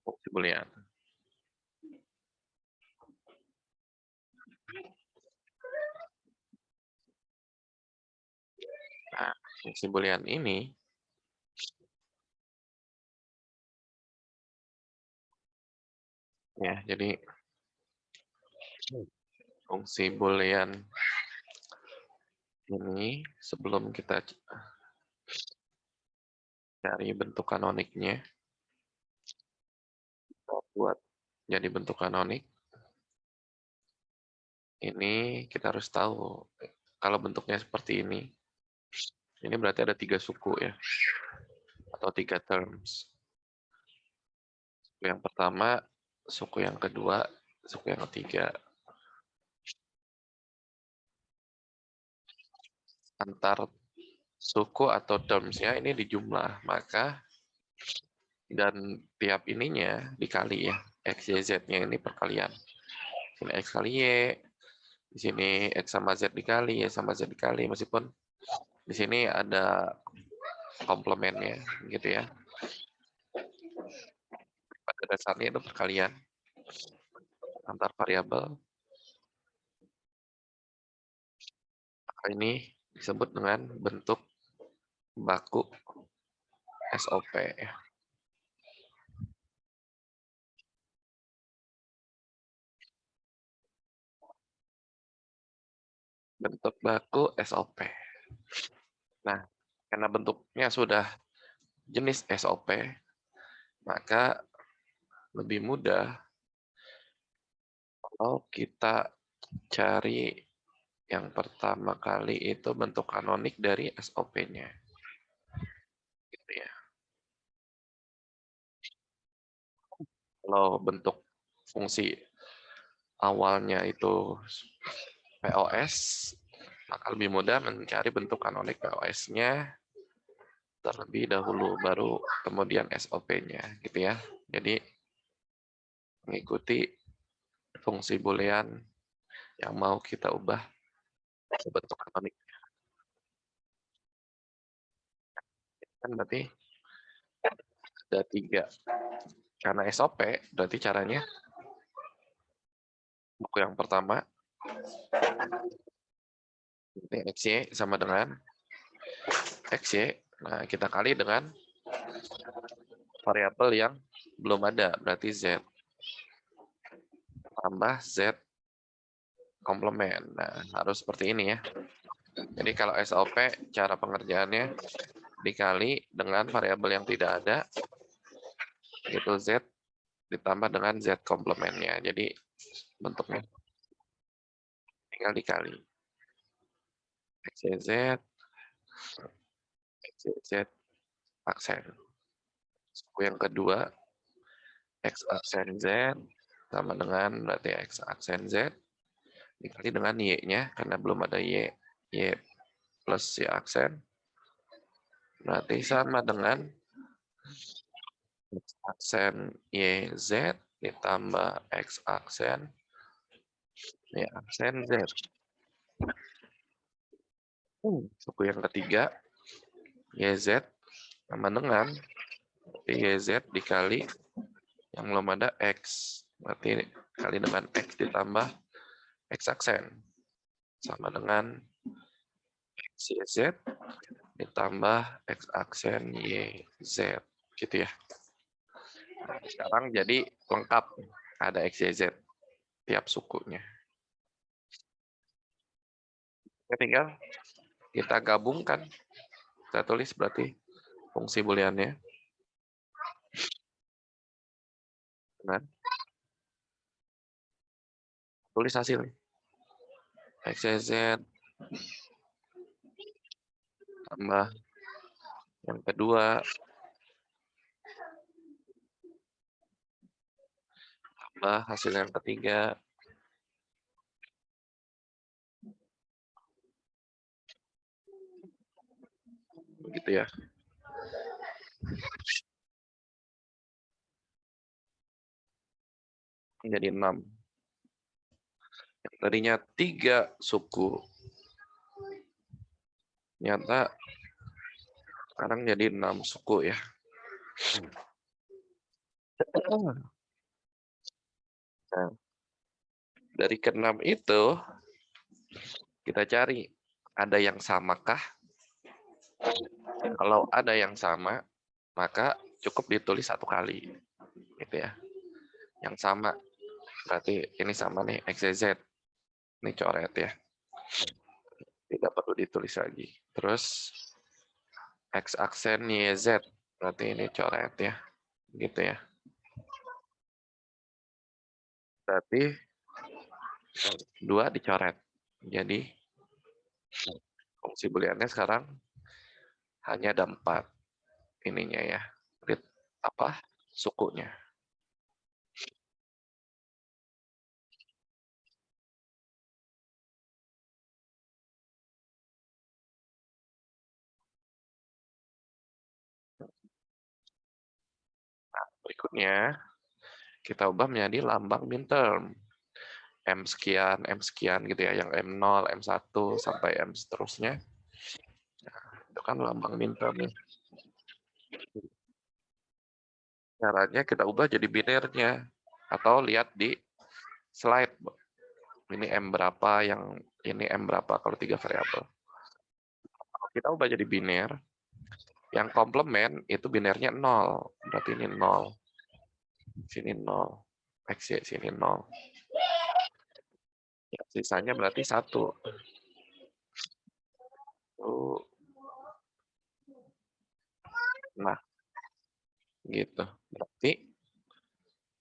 fungsi boolean. Nah, fungsi boolean ini ya, jadi fungsi boolean ini sebelum kita cari bentuk kanoniknya, kita buat jadi bentuk kanonik. Ini kita harus tahu kalau bentuknya seperti ini berarti ada 3 suku ya, atau 3 terms. Suku yang pertama, suku yang kedua, suku yang ketiga. Antar suku atau terms-nya ini dijumlah, maka dan tiap ininya dikali ya, X, Y, Z-nya ini perkalian. Ini X kali Y, di sini X sama Z dikali, Y sama Z dikali, meskipun di sini ada komplemennya, gitu ya. Pada dasarnya itu perkalian antar variabel. Maka ini disebut dengan bentuk baku SOP. Bentuk baku SOP. Nah, karena bentuknya sudah jenis SOP, maka lebih mudah kalau kita cari yang pertama kali itu bentuk kanonik dari SOP-nya. Gitu ya. Kalau bentuk fungsi awalnya itu POS, maka lebih mudah mencari bentuk kanonik POS-nya terlebih dahulu, baru kemudian SOP-nya, gitu ya. Jadi mengikuti fungsi boolean yang mau kita ubah ke bentuk kanonik. Kan berarti ada 3. Karena SOP, berarti caranya buku yang pertama, ini XY sama dengan XY. Nah, kita kali dengan variabel yang belum ada, berarti Z. Tambah Z komplement. Nah, harus seperti ini ya. Jadi kalau SOP, cara pengerjaannya dikali dengan variabel yang tidak ada, itu Z ditambah dengan Z komplementnya. Jadi bentuknya tinggal dikali. XYZ, XYZ, aksen. Suku yang kedua, X aksen Z, sama dengan berarti X aksen Z, dikali dengan Y-nya, karena belum ada Y. Y plus Y aksen, berarti sama dengan X aksen YZ ditambah X aksen Y aksen Z. Suku yang ketiga, YZ sama dengan YZ dikali yang belum ada X. Berarti kali dengan X ditambah X aksen. Sama dengan XYZ ditambah X aksen YZ. Gitu ya. Nah, sekarang jadi lengkap. Ada XYZ tiap sukunya. Tinggal kita gabungkan. Kita tulis berarti fungsi booleannya. Nah, tulis hasilnya. XYZ tambah yang kedua tambah hasil yang ketiga begitu ya. Menjadi 6. Yang tadinya 3 suku nyata sekarang jadi 6 suku ya. Nah, dari ke-6 itu kita cari ada yang samakah? Kalau ada yang sama, maka cukup ditulis 1 kali. Gitu ya. Yang sama. Berarti ini sama nih, XYZ. Ini coret ya. Tidak perlu ditulis lagi. Terus X aksen YZ. Berarti ini coret ya. Gitu ya. Berarti 2 dicoret. Jadi fungsi booleannya sekarang hanya ada 4 ininya ya. Apa? Sukunya. Nah, berikutnya kita ubah menjadi lambang minterm. M sekian gitu ya, yang M0, M1 sampai M seterusnya. Nah, itu kan lambang minterm nih. Caranya kita ubah jadi binernya atau lihat di slide. Ini M berapa, yang ini M berapa kalau 3 variabel. Kita ubah jadi biner. Yang komplement itu binernya 0. Berarti ini 0. Sini 0. X, Y, sini 0. Ya, sisanya berarti 1. Nah, gitu. Berarti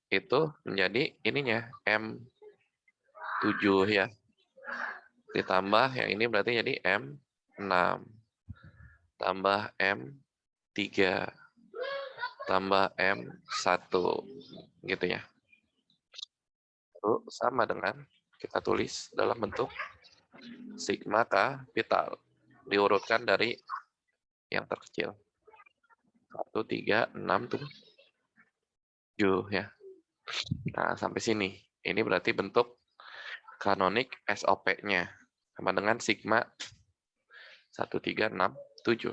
itu menjadi ininya M7 ya. Ditambah yang ini berarti jadi M6. Tambah M3. Tambah M1. Gitu ya. Itu sama dengan kita tulis dalam bentuk sigma kapital. Diurutkan dari yang terkecil. 1, 3, 6, 7 ya. Nah, sampai sini. Ini berarti bentuk kanonik SOP-nya. Sama dengan sigma 1, 3, 6, 7.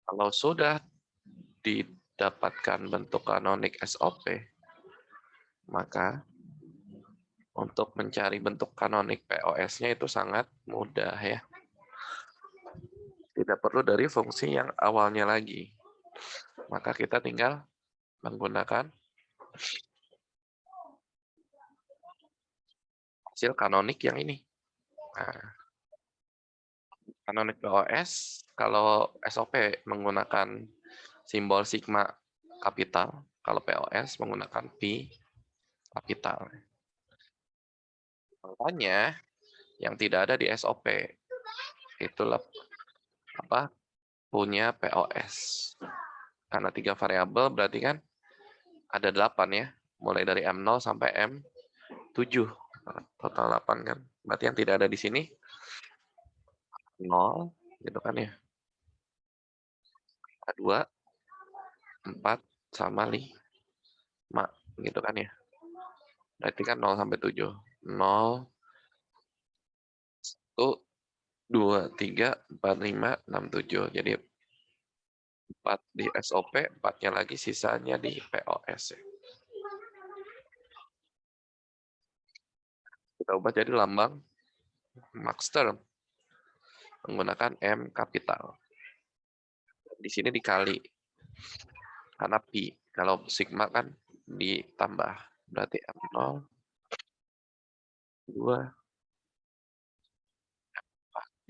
Kalau sudah didapatkan bentuk kanonik SOP, maka untuk mencari bentuk kanonik POS-nya itu sangat mudah ya. Tidak perlu dari fungsi yang awalnya lagi. Maka kita tinggal menggunakan hasil kanonik yang ini. Nah, kanonik POS, kalau SOP menggunakan simbol sigma kapital, kalau POS menggunakan pi kapital. Makanya yang tidak ada di SOP itulah apa punya POS. Karena 3 variabel berarti kan ada 8 ya, mulai dari M0 sampai M7. Total 8 kan. Berarti yang tidak ada di sini 0 gitu kan ya. 2, 4 sama 5 gitu kan ya. Berarti kan 0 sampai 7. 0, 1, 2, 3, 4, 5, 6, 7. Jadi 4 di SOP, 4-nya lagi sisanya di POS ya. Kita ubah jadi lambang max term menggunakan M kapital. Di sini dikali karena pi. Kalau sigma kan ditambah. Berarti M0, 2,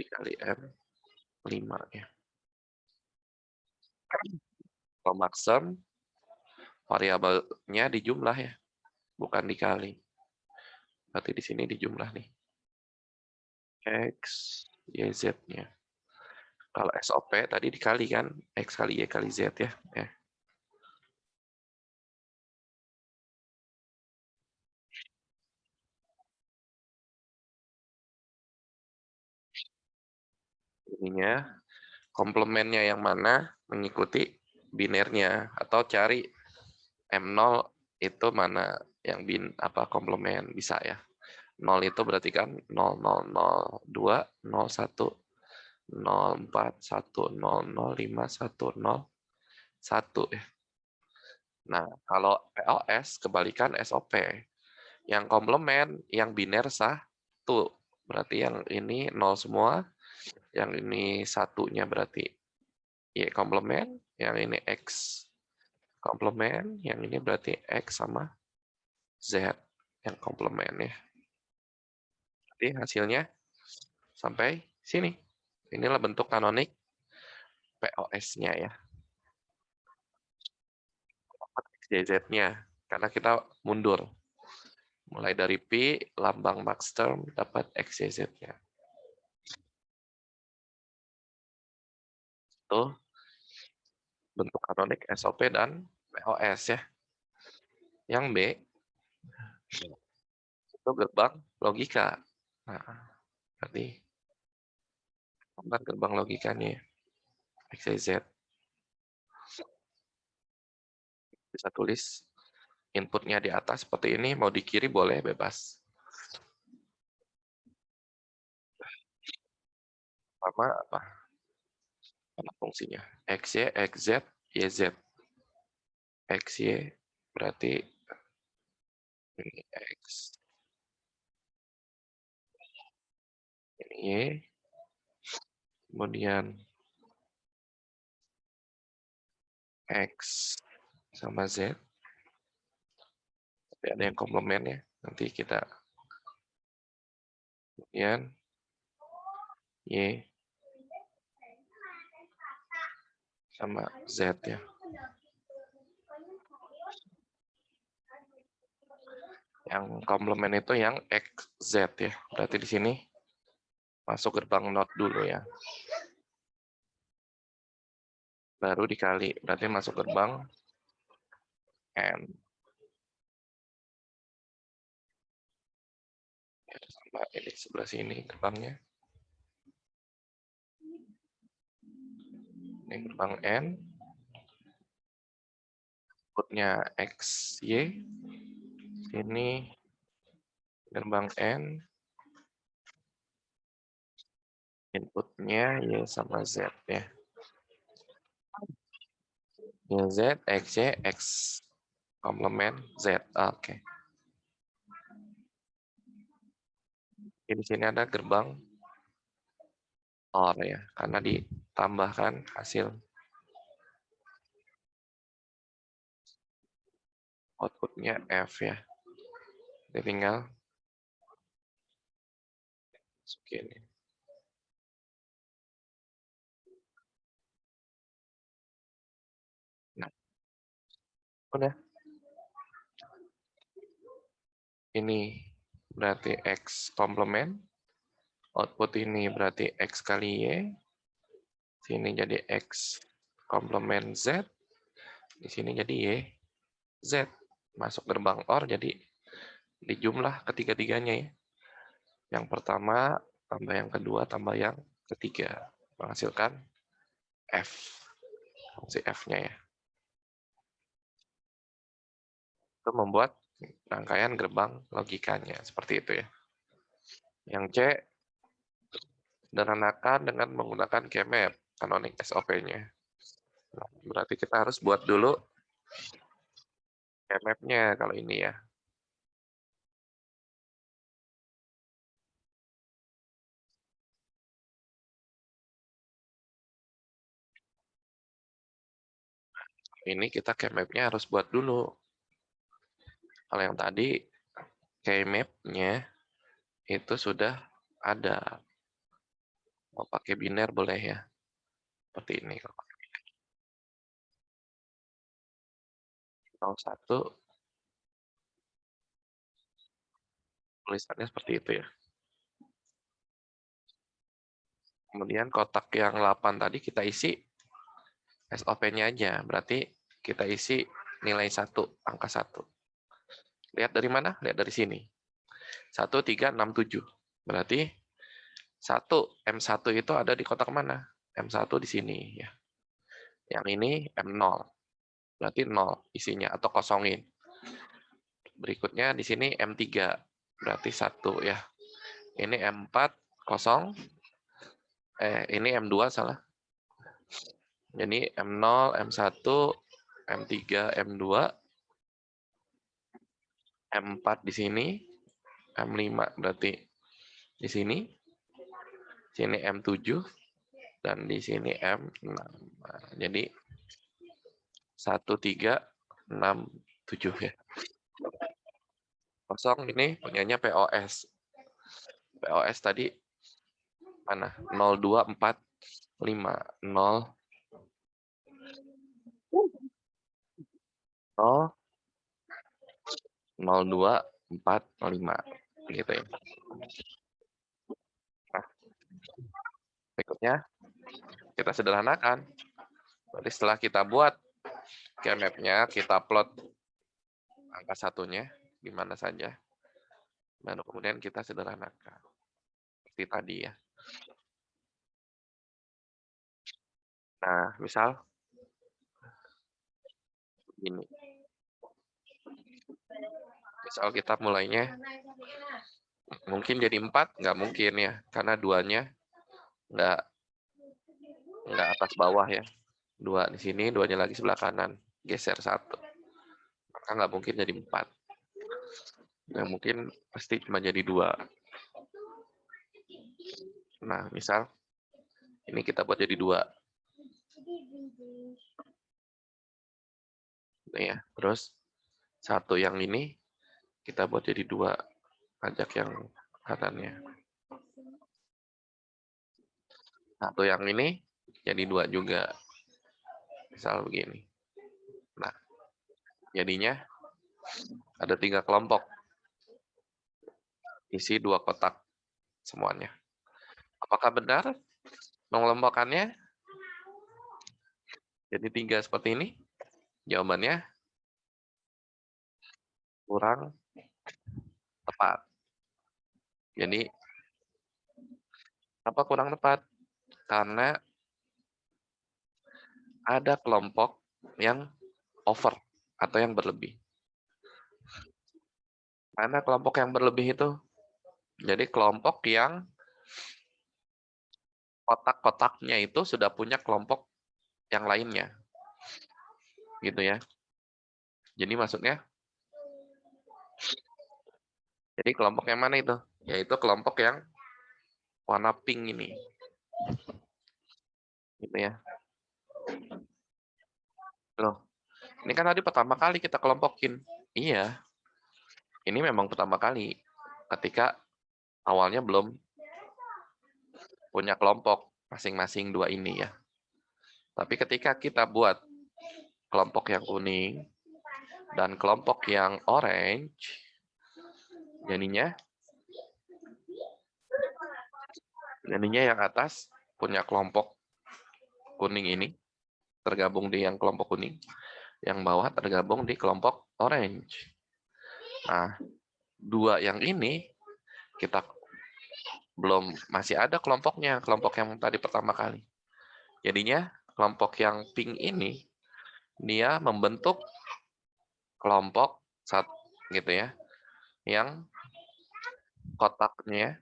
dikali M5 ya. Kalau max term variabelnya dijumlah ya, bukan dikali. Berarti di sini dijumlah nih. X, Y, Z-nya. Kalau SOP tadi dikali kan, X kali Y kali Z ya. Ininya, komplemennya yang mana mengikuti binernya. Atau cari M0 itu mana yang komplemen, bisa ya. 0 itu berarti kan 0, 0, 0, 2, 0, 1, 0, 4, 1, 0, 0, 5, 1, 0, 1 ya. Nah, kalau POS kebalikan SOP. Yang komplemen, yang biner 1. Berarti yang ini 0 semua, yang ini satunya berarti Y komplemen, yang ini X komplemen, yang ini berarti X sama Z yang komplemen ya. Jadi hasilnya sampai sini. Inilah bentuk kanonik POS-nya ya. XYZ-nya. Karena kita mundur. Mulai dari P, lambang max term, dapat XYZ-nya. Itu bentuk kanonik SOP dan POS ya. Yang B, itu gerbang logika. Nah, berarti gerbang logikanya XYZ. Bisa tulis inputnya di atas seperti ini, mau di kiri boleh, bebas. Sama apa? Apa fungsinya? XY, XZ, YZ. XY berarti ini X, ini Y, kemudian X sama Z. Tapi ada yang komplement ya. Nanti kita kemudian Y sama Z ya. Yang komplement itu yang XZ ya. Berarti di sini masuk gerbang not dulu ya. Baru dikali. Berarti masuk gerbang N. Sama ini sebelah sini gerbangnya. Ini gerbang N. Inputnya X, Y. Ini gerbang N. Inputnya Y sama Z ya. Y, Z, X, Y, X. Komplement Z. Oke. Di sini ada gerbang OR ya. Karena ditambahkan hasil outputnya F ya. Jadi tinggal masukin. Nah, udah. Ini berarti X komplement. Output ini berarti X kali Y. Sini jadi X komplement Z. Di sini jadi Y, Z. Masuk gerbang OR, jadi dijumlah ketiga-tiganya ya. Yang pertama, tambah yang kedua, tambah yang ketiga. Menghasilkan F. Fungsi F-nya ya. Itu membuat rangkaian gerbang logikanya. Seperti itu ya. Yang C, sederhanakan dengan menggunakan keymap, canonic SOP-nya. Nah, berarti kita harus buat dulu keymap-nya kalau ini ya. Ini kita keymap-nya harus buat dulu. Kalau yang tadi, keymap-nya itu sudah ada. Mau pakai biner boleh ya. Seperti ini. 01, tulisannya seperti itu ya. Kemudian kotak yang 8 tadi kita isi SOP-nya aja. Berarti kita isi nilai 1, angka 1. Lihat dari mana? Lihat dari sini. 1, 3, 6, 7. Berarti 1, M1 itu ada di kotak mana? M1 di sini ya. Yang ini M0. Berarti 0 isinya atau kosongin. Berikutnya di sini M3. Berarti 1 ya. Ini M4 kosong. Ini M2 salah. Jadi M0, M1, M3, M2, M4 di sini, M5 berarti di sini M7, dan di sini M6. Nah, jadi 1, 3, 6, 7 ya. Kosong ini punyanya POS. POS tadi mana? 0, 2, 4, 5. 0, 0, 0, 2, 4, 5. Gitu ya. Nah, berikutnya kita sederhanakan. Berarti setelah kita buat keymap-nya, kita plot angka satunya di mana saja. Baru kemudian kita sederhanakan. Seperti tadi ya. Nah, misal ini. Misal kita mulainya mungkin jadi 4, nggak mungkin ya. Karena duanya nggak atas bawah ya. 2 di sini, 2-nya lagi sebelah kanan. Geser 1. Maka nggak mungkin jadi 4. Yang mungkin pasti cuma jadi 2. Nah, misal ini kita buat jadi 2. Nih ya. Terus 1 yang ini kita buat jadi 2. Ajak yang kanannya. 1 yang ini jadi 2 juga. Misal begini. Nah, jadinya ada 3 kelompok. Isi 2 kotak semuanya. Apakah benar mengelompokkannya jadi 3 seperti ini? Jawabannya kurang tepat. Jadi, apa kurang tepat? Karena ada kelompok yang over atau yang berlebih. Mana kelompok yang berlebih itu? Jadi kelompok yang kotak-kotaknya itu sudah punya kelompok yang lainnya. Gitu ya. Jadi maksudnya, jadi kelompok yang mana itu? Yaitu kelompok yang warna pink ini. Gitu ya. Loh, ini kan tadi pertama kali kita kelompokin. Iya, ini memang pertama kali ketika awalnya belum punya kelompok masing-masing dua ini ya. Tapi ketika kita buat kelompok yang kuning dan kelompok yang orange, jadinya yang atas punya kelompok kuning ini tergabung di yang kelompok kuning, yang bawah tergabung di kelompok orange. Nah, dua yang ini kita belum masih ada kelompoknya, kelompok yang tadi pertama kali. Jadinya kelompok yang pink ini dia membentuk kelompok gitu ya, yang kotaknya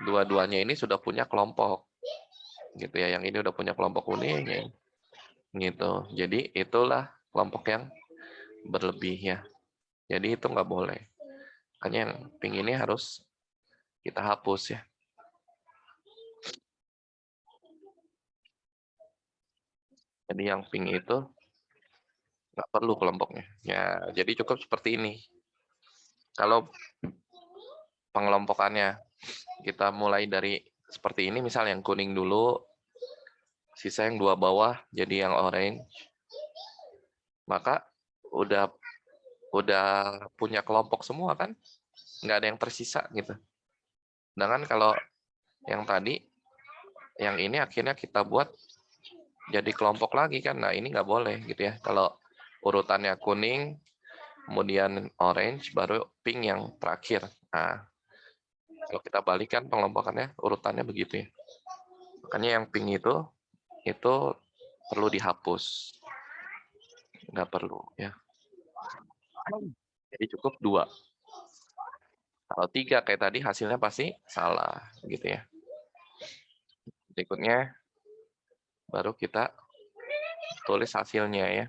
dua-duanya ini sudah punya kelompok gitu ya. Yang ini udah punya kelompok kuning ya, gitu. Jadi itulah kelompok yang berlebih ya. Jadi itu nggak boleh. Makanya yang pink ini harus kita hapus ya. Jadi yang pink itu nggak perlu kelompoknya. Ya, jadi cukup seperti ini. Kalau pengelompokannya kita mulai dari seperti ini, misal yang kuning dulu, sisa yang dua bawah jadi yang orange, maka udah punya kelompok semua kan, nggak ada yang tersisa gitu. Sedangkan kalau yang tadi, yang ini akhirnya kita buat jadi kelompok lagi kan, nah ini nggak boleh gitu ya. Kalau urutannya kuning, kemudian orange, baru pink yang terakhir. Nah, kalau kita balikan pengelompokannya, urutannya begitu ya. Makanya yang pink itu perlu dihapus. Nggak perlu ya. Jadi cukup 2. Kalau 3 kayak tadi hasilnya pasti salah gitu ya. Berikutnya baru kita tulis hasilnya ya.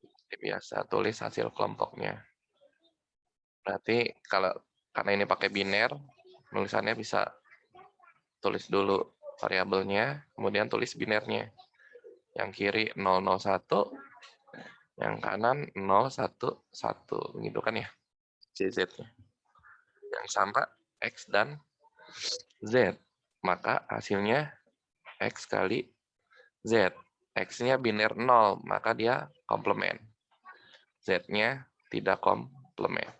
Seperti biasa tulis hasil kelompoknya. Berarti karena ini pakai biner, tulisannya bisa tulis dulu variabelnya, kemudian tulis binernya. Yang kiri 001, yang kanan 011 gitu kan ya. CZ-nya. Yang sama X dan Z. Maka hasilnya X kali Z. X-nya biner 0, maka dia komplement. Z-nya tidak komplement.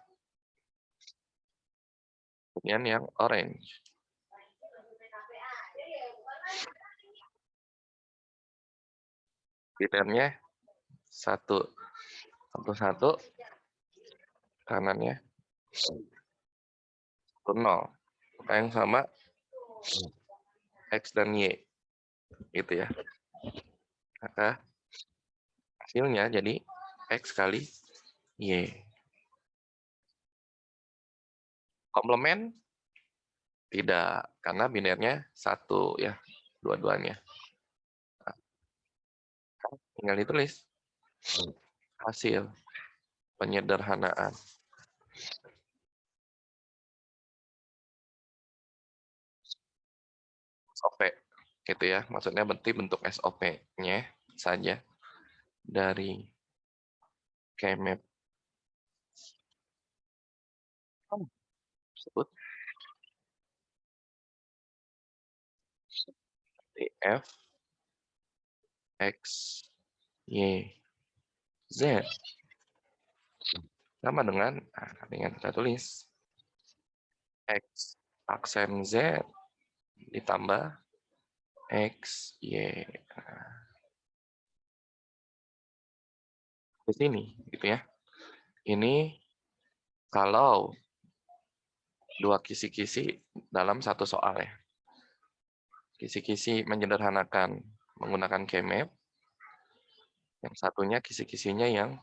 Kemudian yang orange. Binernya 1, 1, kanannya 0. Maka yang sama X dan Y. Gitu ya. Maka hasilnya jadi X kali Y. Komplement? Tidak, karena binernya 1 ya, dua-duanya. Nah, tinggal ditulis hasil penyederhanaan. SOP gitu ya, maksudnya bentuk SOP-nya saja dari Kmap tersebut F X Y Z sama dengan kita tulis X aksen Z ditambah X Y di sini gitu ya. Ini kalau dua kisi-kisi dalam satu soal ya. Kisi-kisi menyederhanakan menggunakan Kmap. Yang satunya kisi-kisinya yang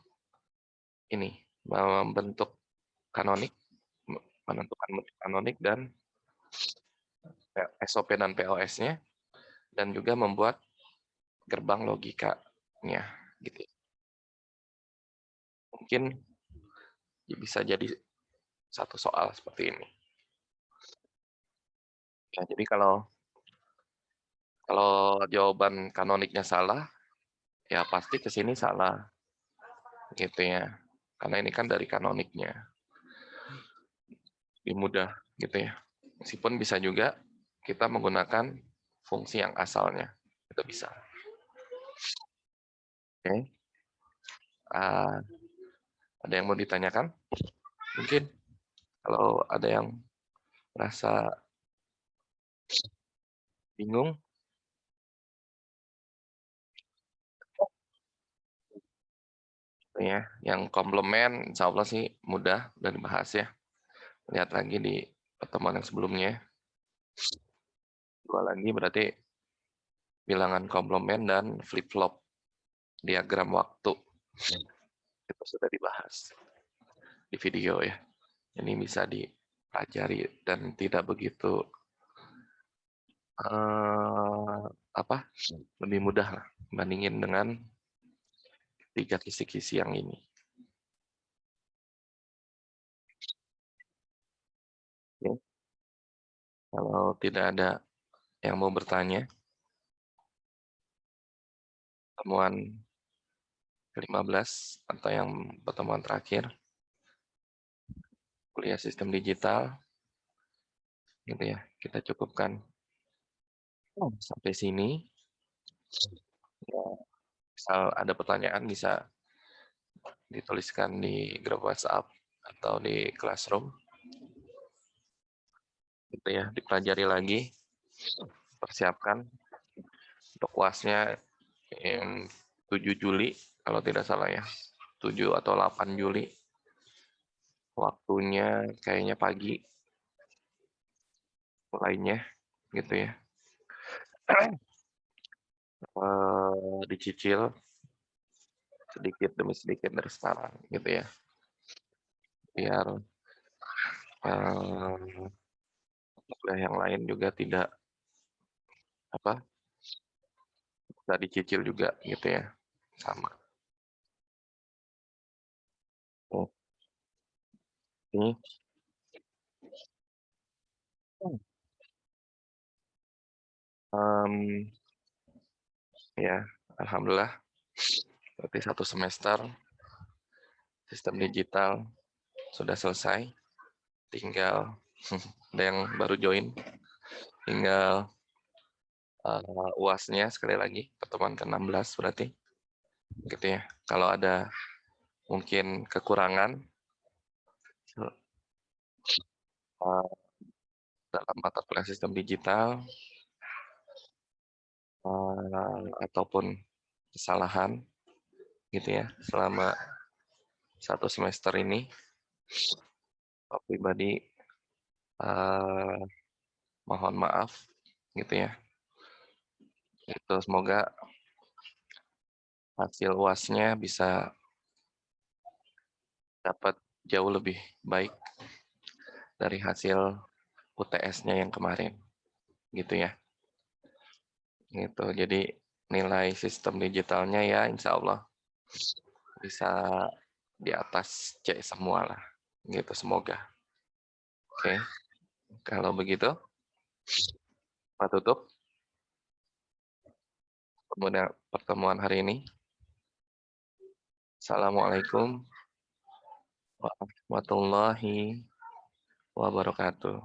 ini membentuk kanonik, menentukan bentuk kanonik dan SOP dan POS-nya, dan juga membuat gerbang logikanya gitu. Mungkin bisa jadi satu soal seperti ini. Ya, jadi kalau jawaban kanoniknya salah, ya pasti ke sini salah. gitu ya. Karena ini kan dari kanoniknya, lebih mudah gitu ya. Meskipun bisa juga kita menggunakan fungsi yang asalnya, itu bisa. Oke, uh, ada yang mau ditanyakan? Mungkin kalau ada yang merasa bingung, ya, yang komplement, insya Allah sih mudah udah dibahas ya. Lihat lagi di pertemuan yang sebelumnya. Dua lagi berarti bilangan komplement dan flip-flop diagram waktu. Itu sudah dibahas di video ya. Ini bisa dipelajari dan tidak begitu apa lebih mudah lah bandingin dengan tiga kisi-kisi yang ini. Oke. Kalau tidak ada yang mau bertanya, pertemuan ke-15 atau yang pertemuan terakhir kuliah sistem digital gitu ya, kita cukupkan sampai sini. Ya, misal ada pertanyaan bisa dituliskan di grup WhatsApp atau di Classroom gitu ya, dipelajari lagi, persiapkan untuk UASnya yang 7 Juli kalau tidak salah ya, 7 atau 8 Juli, waktunya kayaknya pagi mulainya gitu ya. Dicicil sedikit demi sedikit dari sekarang gitu ya, biar kuliah yang lain juga tidak apa bisa dicicil juga gitu ya, sama. Oh, ini ya, alhamdulillah berarti 1 semester sistem digital sudah selesai, tinggal ada yang baru join, tinggal UASnya sekali lagi pertemuan ke-16 berarti gitu ya. Kalau ada mungkin kekurangan dalam mata kuliah sistem digital ataupun kesalahan gitu ya selama 1 semester ini, Pak pribadi mohon maaf gitu ya. Itu semoga hasil UASnya bisa dapat jauh lebih baik dari hasil UTS-nya yang kemarin gitu ya. Gitu. Jadi nilai sistem digitalnya ya insya Allah bisa di atas C semua lah. Gitu semoga. Oke. Kalau begitu Pak tutup pertemuan hari ini. Assalamualaikum warahmatullahi wabarakatuh.